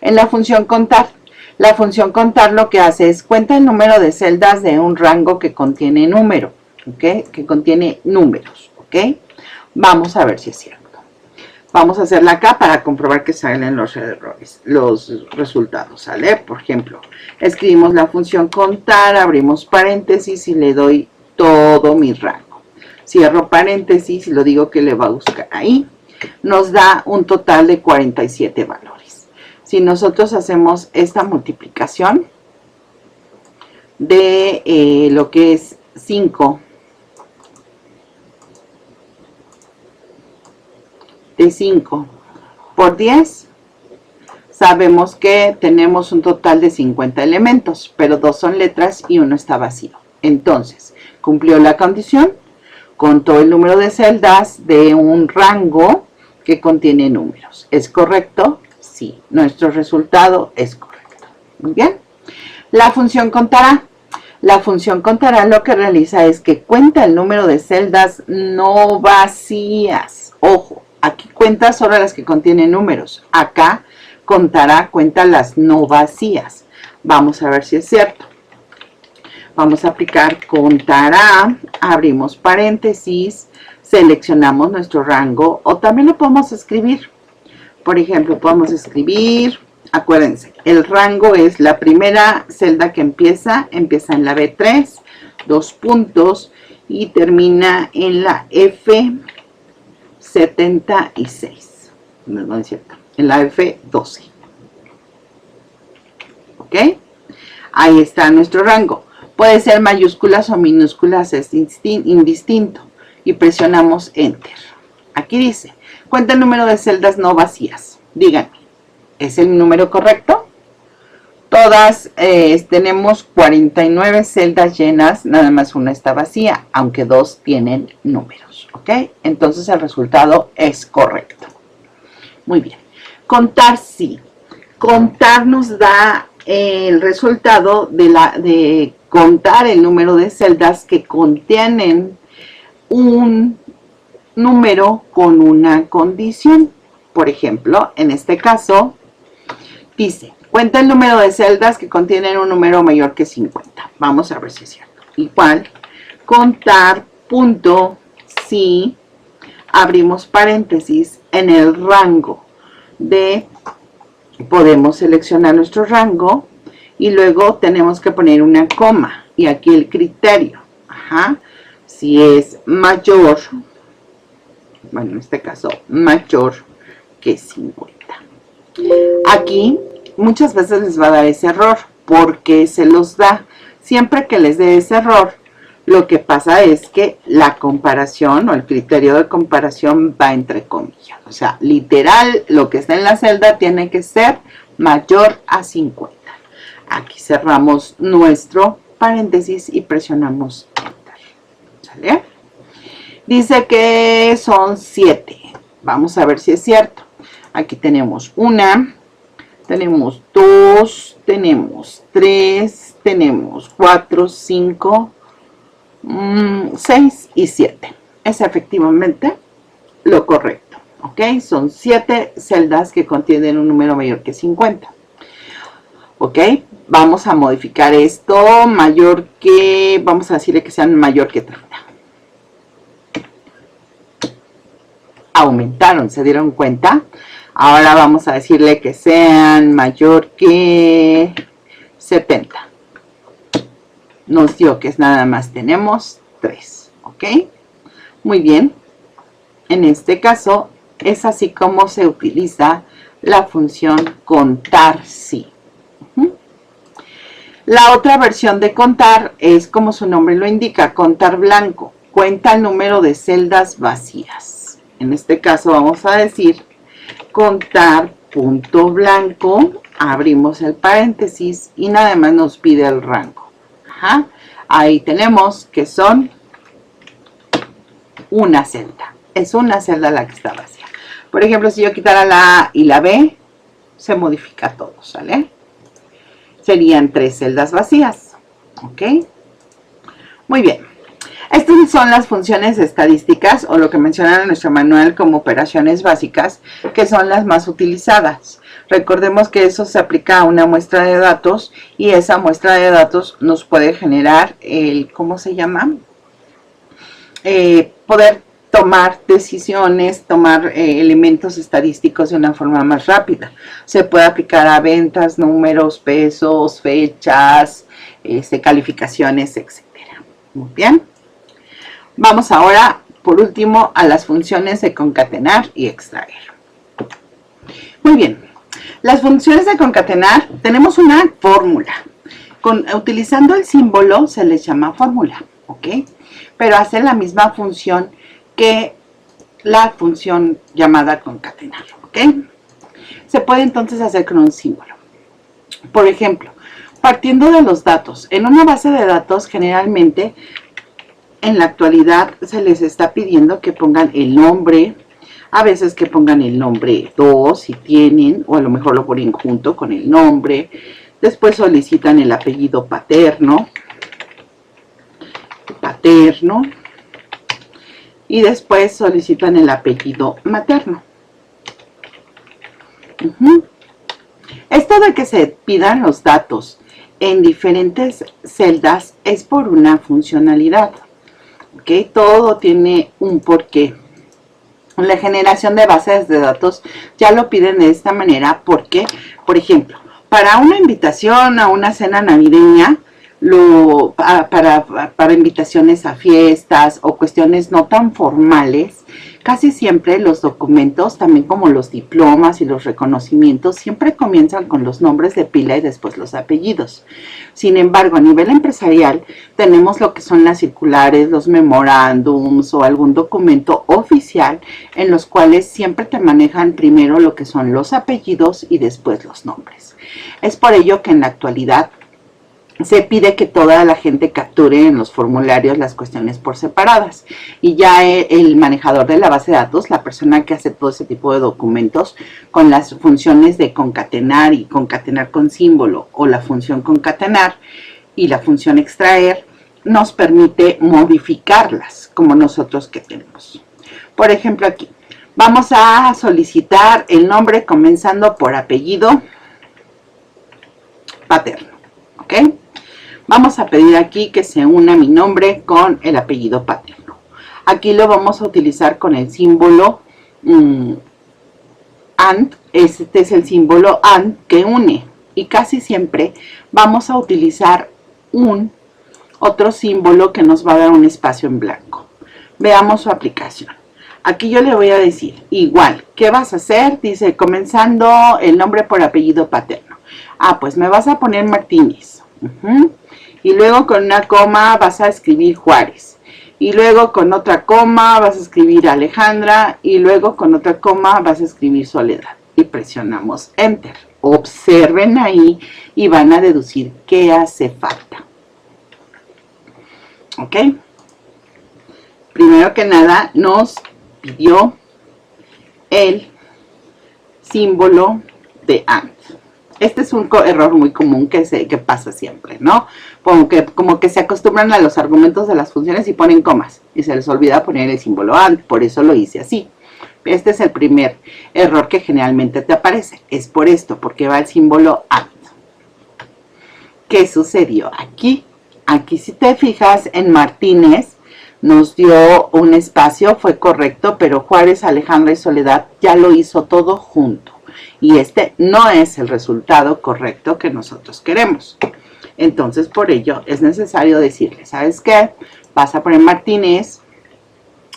En la función contar, La función contar lo que hace es cuenta el número de celdas de un rango que contiene número, ¿ok? Que contiene números, ¿ok? Vamos a ver si es cierto. Vamos a hacerla acá para comprobar que salen los errores, los resultados, ¿sale? Por ejemplo, escribimos la función contar, abrimos paréntesis y le doy todo mi rango. Cierro paréntesis y lo digo que le va a buscar ahí. Nos da un total de 47 valores. Si nosotros hacemos esta multiplicación de lo que es 5 de 5 por 10, sabemos que tenemos un total de 50 elementos, pero 2 son letras y 1 está vacío. Entonces, cumplió la condición, contó el número de celdas de un rango que contiene números. ¿Es correcto? Sí, nuestro resultado es correcto. Muy bien. La función contará. La función contará lo que realiza es que cuenta el número de celdas no vacías. Ojo, aquí cuenta solo las que contienen números. Acá contará, cuenta las no vacías. Vamos a ver si es cierto. Vamos a aplicar contará, abrimos paréntesis, seleccionamos nuestro rango o también lo podemos escribir. Por ejemplo, podemos escribir, acuérdense, el rango es la primera celda que empieza en la B3, 2 puntos y termina en la F76. No es cierto, en la F12. ¿Ok? Ahí está nuestro rango. Puede ser mayúsculas o minúsculas, es indistinto. Y presionamos Enter. Aquí dice, cuenta el número de celdas no vacías. Díganme, ¿es el número correcto? Todas tenemos 49 celdas llenas, nada más una está vacía, aunque 2 tienen números. ¿Ok? Entonces el resultado es correcto. Muy bien. Contar sí. Contar nos da el resultado de contar el número de celdas que contienen un número con una condición. Por ejemplo, en este caso, dice, cuenta el número de celdas que contienen un número mayor que 50. Vamos a ver si es cierto. Igual, contar punto si abrimos paréntesis en el rango de, podemos seleccionar nuestro rango y luego tenemos que poner una coma y aquí el criterio. Ajá. Si es mayor, bueno, en este caso, mayor que 50. Aquí muchas veces les va a dar ese error. porque se los da? Siempre que les dé ese error, lo que pasa es que la comparación o el criterio de comparación va entre comillas. O sea, literal, lo que está en la celda tiene que ser mayor a 50. Aquí cerramos nuestro paréntesis y presionamos Enter. ¿Sale? Dice que son 7. Vamos a ver si es cierto. Aquí tenemos 1, tenemos 2, tenemos 3, tenemos 4, 5, 6 y 7. Es efectivamente lo correcto. ¿Ok? Son 7 celdas que contienen un número mayor que 50. ¿Ok? Vamos a modificar esto mayor que, vamos a decirle que sean mayor que 30. Aumentaron, ¿se dieron cuenta? Ahora vamos a decirle que sean mayor que 70. Nos dio que es nada más tenemos 3, ¿ok? Muy bien. En este caso es así como se utiliza la función contar sí. La otra versión de contar es como su nombre lo indica, contar blanco. Cuenta el número de celdas vacías. En este caso vamos a decir contar punto blanco, abrimos el paréntesis y nada más nos pide el rango. Ajá. Ahí tenemos que son una celda. Es una celda la que está vacía. Por ejemplo, si yo quitara la A y la B, se modifica todo, ¿sale? Serían 3 celdas vacías. ¿Ok? Muy bien. Estas son las funciones estadísticas o lo que mencionan en nuestro manual como operaciones básicas, que son las más utilizadas. Recordemos que eso se aplica a una muestra de datos y esa muestra de datos nos puede generar el, ¿cómo se llama? Poder tomar decisiones, tomar elementos estadísticos de una forma más rápida. Se puede aplicar a ventas, números, pesos, fechas, calificaciones, etc. Muy bien. Vamos ahora, por último, a las funciones de concatenar y extraer. Muy bien. Las funciones de concatenar, tenemos una fórmula. Utilizando el símbolo se les llama fórmula, ¿ok? Pero hace la misma función que la función llamada concatenar, ¿ok? Se puede entonces hacer con un símbolo. Por ejemplo, partiendo de los datos, en una base de datos generalmente en la actualidad se les está pidiendo que pongan el nombre, a veces que pongan el nombre 2 si tienen, o a lo mejor lo ponen junto con el nombre. Después solicitan el apellido paterno, y después solicitan el apellido materno. Esto de que se pidan los datos en diferentes celdas es por una funcionalidad, ¿ok? Todo tiene un porqué. La generación de bases de datos ya lo piden de esta manera porque, por ejemplo, para una invitación a una cena navideña, para invitaciones a fiestas o cuestiones no tan formales, casi siempre los documentos, también como los diplomas y los reconocimientos, siempre comienzan con los nombres de pila y después los apellidos. Sin embargo, a nivel empresarial, tenemos lo que son las circulares, los memorándums o algún documento oficial en los cuales siempre te manejan primero lo que son los apellidos y después los nombres. Es por ello que en la actualidad se pide que toda la gente capture en los formularios las cuestiones por separadas y ya el manejador de la base de datos, la persona que hace todo ese tipo de documentos con las funciones de concatenar y concatenar con símbolo o la función concatenar y la función extraer, nos permite modificarlas como nosotros que tenemos. Por ejemplo, aquí vamos a solicitar el nombre comenzando por apellido paterno, ¿ok? Vamos a pedir aquí que se una mi nombre con el apellido paterno. Aquí lo vamos a utilizar con el símbolo AND. Este es el símbolo AND que une. Y casi siempre vamos a utilizar otro símbolo que nos va a dar un espacio en blanco. Veamos su aplicación. Aquí yo le voy a decir, igual, ¿qué vas a hacer? Dice, comenzando el nombre por apellido paterno. Ah, pues me vas a poner Martínez. Y luego con una coma vas a escribir Juárez. Y luego con otra coma vas a escribir Alejandra. Y luego con otra coma vas a escribir Soledad. Y presionamos Enter. Observen ahí y van a deducir qué hace falta. ¿Ok? Primero que nada nos pidió el símbolo de AND. Este es un error muy común que pasa siempre, ¿no? Como que se acostumbran a los argumentos de las funciones y ponen comas. Y se les olvida poner el símbolo AND, por eso lo hice así. Este es el primer error que generalmente te aparece. Es por esto, porque va el símbolo AND. ¿Qué sucedió aquí? Aquí si te fijas en Martínez, nos dio un espacio, fue correcto, pero Juárez, Alejandra y Soledad ya lo hizo todo junto. Y este no es el resultado correcto que nosotros queremos. Entonces, por ello, es necesario decirle, ¿sabes qué? Vas a poner Martínez,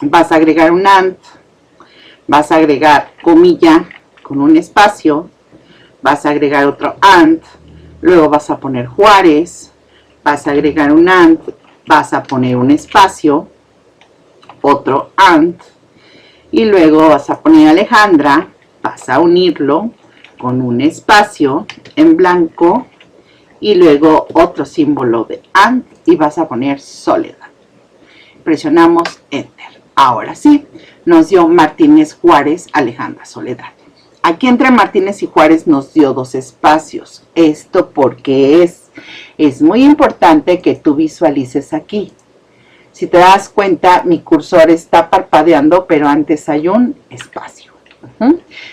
vas a agregar un AND, vas a agregar comilla con un espacio, vas a agregar otro AND, luego vas a poner Juárez, vas a agregar un AND, vas a poner un espacio, otro AND, y luego vas a poner Alejandra, vas a unirlo con un espacio en blanco y luego otro símbolo de AND y vas a poner Soledad. Presionamos Enter. Ahora sí, nos dio Martínez, Juárez, Alejandra, Soledad. Aquí entre Martínez y Juárez nos dio dos espacios. Esto porque es muy importante que tú visualices aquí. Si te das cuenta, mi cursor está parpadeando, pero antes hay un espacio.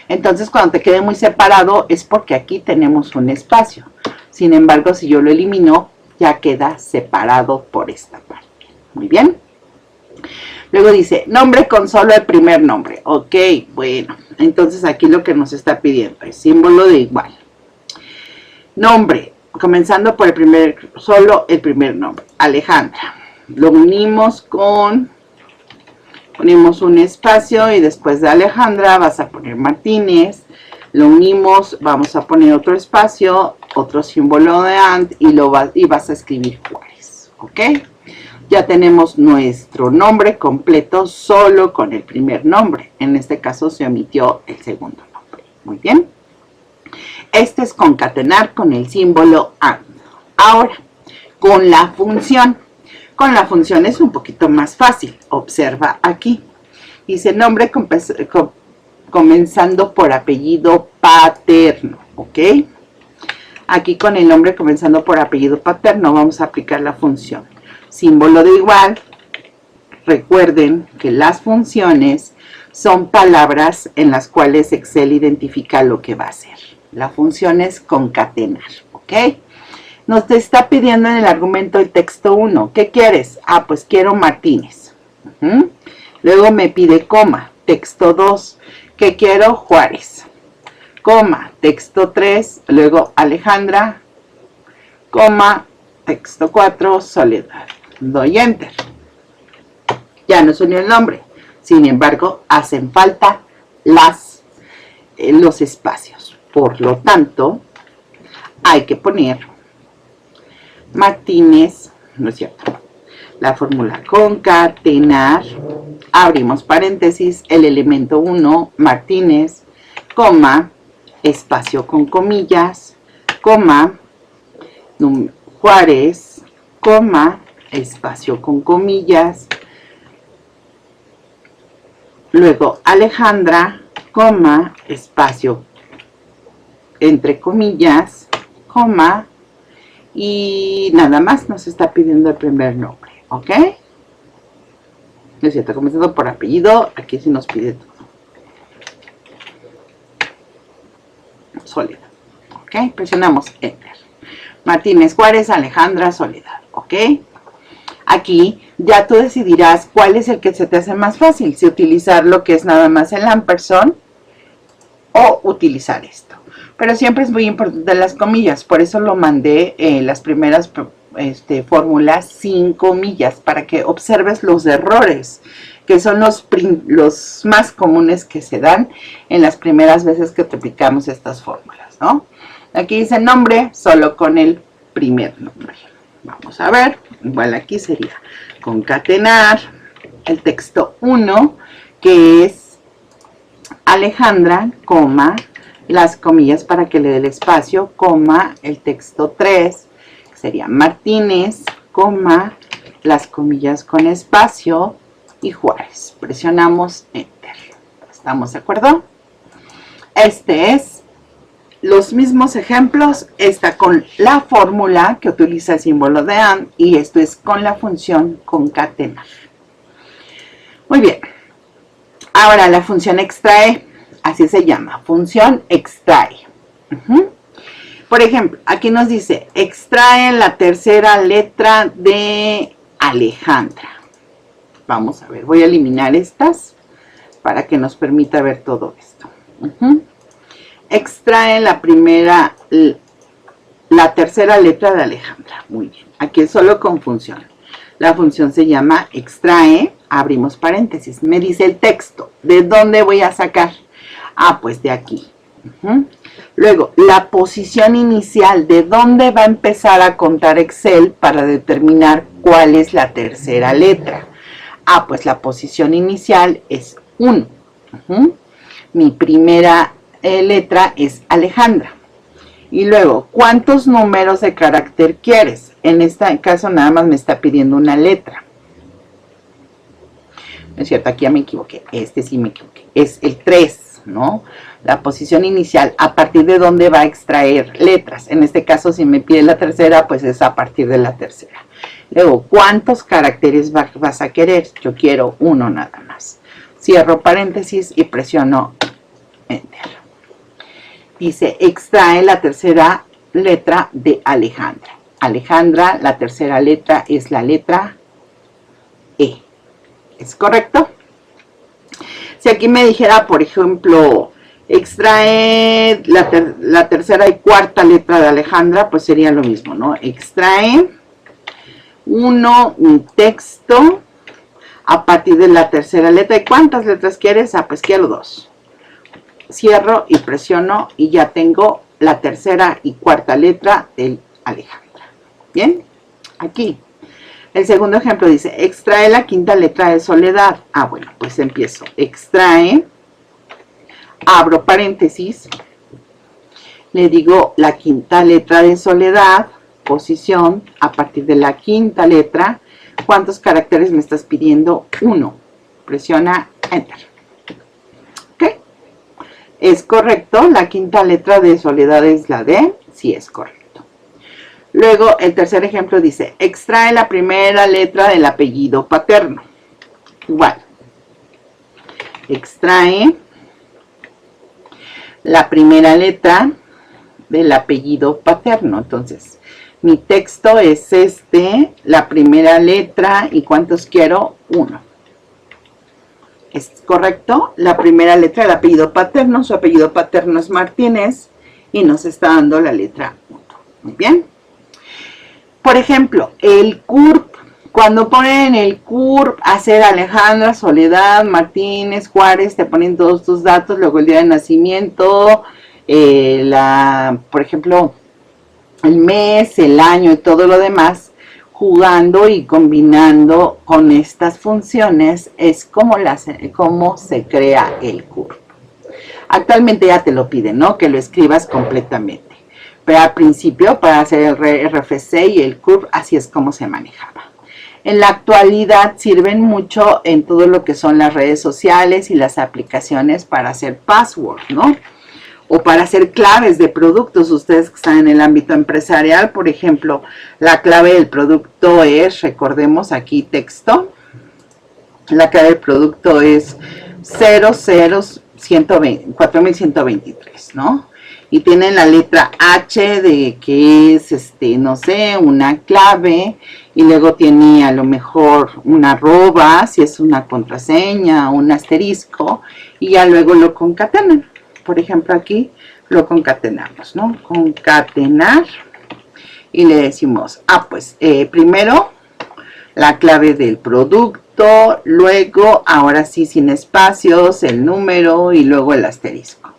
Entonces, cuando te quede muy separado es porque aquí tenemos un espacio. Sin embargo, si yo lo elimino, ya queda separado por esta parte. Muy bien. Luego dice, nombre con solo el primer nombre. Ok, bueno, entonces aquí lo que nos está pidiendo es símbolo de igual. Nombre, comenzando por solo el primer nombre, Alejandra. Lo unimos ponemos un espacio y después de Alejandra vas a poner Martínez. Lo unimos, vamos a poner otro espacio, otro símbolo de AND y vas a escribir Juárez. ¿Ok? Ya tenemos nuestro nombre completo solo con el primer nombre. En este caso se omitió el segundo nombre. Muy bien. Este es concatenar con el símbolo AND. Ahora, con la función. Con la función es un poquito más fácil. Observa aquí. Dice nombre comenzando por apellido paterno. ¿Ok? Aquí con el nombre comenzando por apellido paterno vamos a aplicar la función. Símbolo de igual. Recuerden que las funciones son palabras en las cuales Excel identifica lo que va a hacer. La función es concatenar, ¿ok? Nos te está pidiendo en el argumento el texto 1. ¿Qué quieres? Ah, pues quiero Martínez. Luego me pide coma. Texto 2. ¿Qué quiero? Juárez. Coma. Texto 3. Luego Alejandra. Coma. Texto 4. Soledad. Doy Enter. Ya nos unió el nombre. Sin embargo, hacen falta los espacios. Por lo tanto, hay que poner Martínez, ¿no es cierto? La fórmula concatenar, abrimos paréntesis, el elemento 1, Martínez, coma, espacio con comillas, coma, Juárez, coma, espacio con comillas, luego Alejandra, coma, espacio entre comillas, coma, y nada más nos está pidiendo el primer nombre, ¿ok? Es cierto, comenzando por apellido, aquí sí nos pide todo. Soledad, ¿ok? Presionamos Enter. Martínez, Juárez, Alejandra, Soledad, ¿ok? Aquí ya tú decidirás cuál es el que se te hace más fácil, si utilizar lo que es nada más el ampersand o utilizar esto. Pero siempre es muy importante las comillas, por eso lo mandé las primeras fórmulas sin comillas, para que observes los errores, que son los más comunes que se dan en las primeras veces que te aplicamos estas fórmulas, ¿no? Aquí dice nombre, solo con el primer nombre. Vamos a ver, igual aquí sería concatenar el texto 1, que es Alejandra, coma, las comillas para que le dé el espacio, coma, el texto 3, que sería Martínez, coma, las comillas con espacio y Juárez. Presionamos Enter. ¿Estamos de acuerdo? Este es los mismos ejemplos, está con la fórmula que utiliza el símbolo de AND y esto es con la función concatenar. Muy bien. Ahora la función extrae. Así se llama, función extrae. Por ejemplo, aquí nos dice, extrae la tercera letra de Alejandra. Vamos a ver, voy a eliminar estas para que nos permita ver todo esto. Extrae la tercera letra de Alejandra. Muy bien, aquí es solo con función. La función se llama extrae, abrimos paréntesis. Me dice el texto, ¿de dónde voy a sacar? Ah, pues de aquí. Luego, la posición inicial, ¿de dónde va a empezar a contar Excel para determinar cuál es la tercera letra? Ah, pues la posición inicial es 1. Mi primera letra es Alejandra. Y luego, ¿cuántos números de carácter quieres? En este caso nada más me está pidiendo una letra. No es cierto, aquí ya me equivoqué. Este sí me equivoqué. Es el 3. ¿No? La posición inicial, a partir de dónde va a extraer letras. En este caso, si me pide la tercera, pues es a partir de la tercera. Luego, ¿cuántos caracteres vas a querer? Yo quiero uno nada más. Cierro paréntesis y presiono Enter. Dice, extrae la tercera letra de Alejandra. Alejandra, la tercera letra es la letra E. ¿Es correcto? Si aquí me dijera, por ejemplo, extrae la tercera y cuarta letra de Alejandra, pues sería lo mismo, ¿no? Extrae un texto a partir de la tercera letra. ¿Y cuántas letras quieres? Ah, pues quiero 2. Cierro y presiono y ya tengo la tercera y cuarta letra de Alejandra. ¿Bien? Aquí. El segundo ejemplo dice, extrae la quinta letra de Soledad. Ah, bueno, pues empiezo. Extrae, abro paréntesis, le digo la quinta letra de Soledad, posición, a partir de la quinta letra. ¿Cuántos caracteres me estás pidiendo? 1. Presiona Enter. ¿Ok? ¿Es correcto? La quinta letra de Soledad es la D. Sí, es correcto. Luego, el tercer ejemplo dice, extrae la primera letra del apellido paterno. Igual. Extrae la primera letra del apellido paterno. Entonces, mi texto es la primera letra, ¿y cuántos quiero? 1. ¿Es correcto? La primera letra del apellido paterno, su apellido paterno es Martínez, y nos está dando la letra 1. Muy bien. Por ejemplo, el CURP, cuando ponen el CURP, hacer Alejandra, Soledad, Martínez, Juárez, te ponen todos tus datos, luego el día de nacimiento, por ejemplo, el mes, el año y todo lo demás, jugando y combinando con estas funciones, es como se crea el CURP. Actualmente ya te lo piden, ¿no? Que lo escribas completamente. Pero al principio, para hacer el RFC y el CURP, así es como se manejaba. En la actualidad sirven mucho en todo lo que son las redes sociales y las aplicaciones para hacer password, ¿no? O para hacer claves de productos. Ustedes que están en el ámbito empresarial, por ejemplo, la clave del producto es, recordemos aquí texto, la clave del producto es 4123, ¿no? Y tienen la letra H de que es, no sé, una clave, y luego tiene a lo mejor una arroba, si es una contraseña, un asterisco, y ya luego lo concatenan. Por ejemplo, aquí lo concatenamos, ¿no? Concatenar, y le decimos, pues primero la clave del producto, luego, ahora sí sin espacios, el número, y luego el asterisco.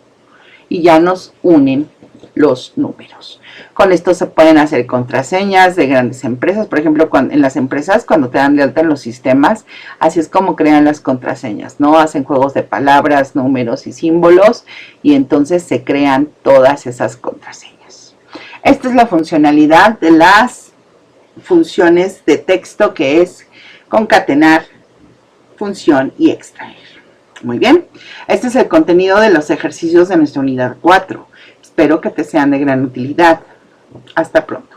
Y ya nos unen los números. Con esto se pueden hacer contraseñas de grandes empresas. Por ejemplo, en las empresas, cuando te dan de alta en los sistemas, así es como crean las contraseñas, ¿no? Hacen juegos de palabras, números y símbolos, y entonces se crean todas esas contraseñas. Esta es la funcionalidad de las funciones de texto, que es concatenar, función y extraer. Muy bien, este es el contenido de los ejercicios de nuestra unidad 4. Espero que te sean de gran utilidad. Hasta pronto.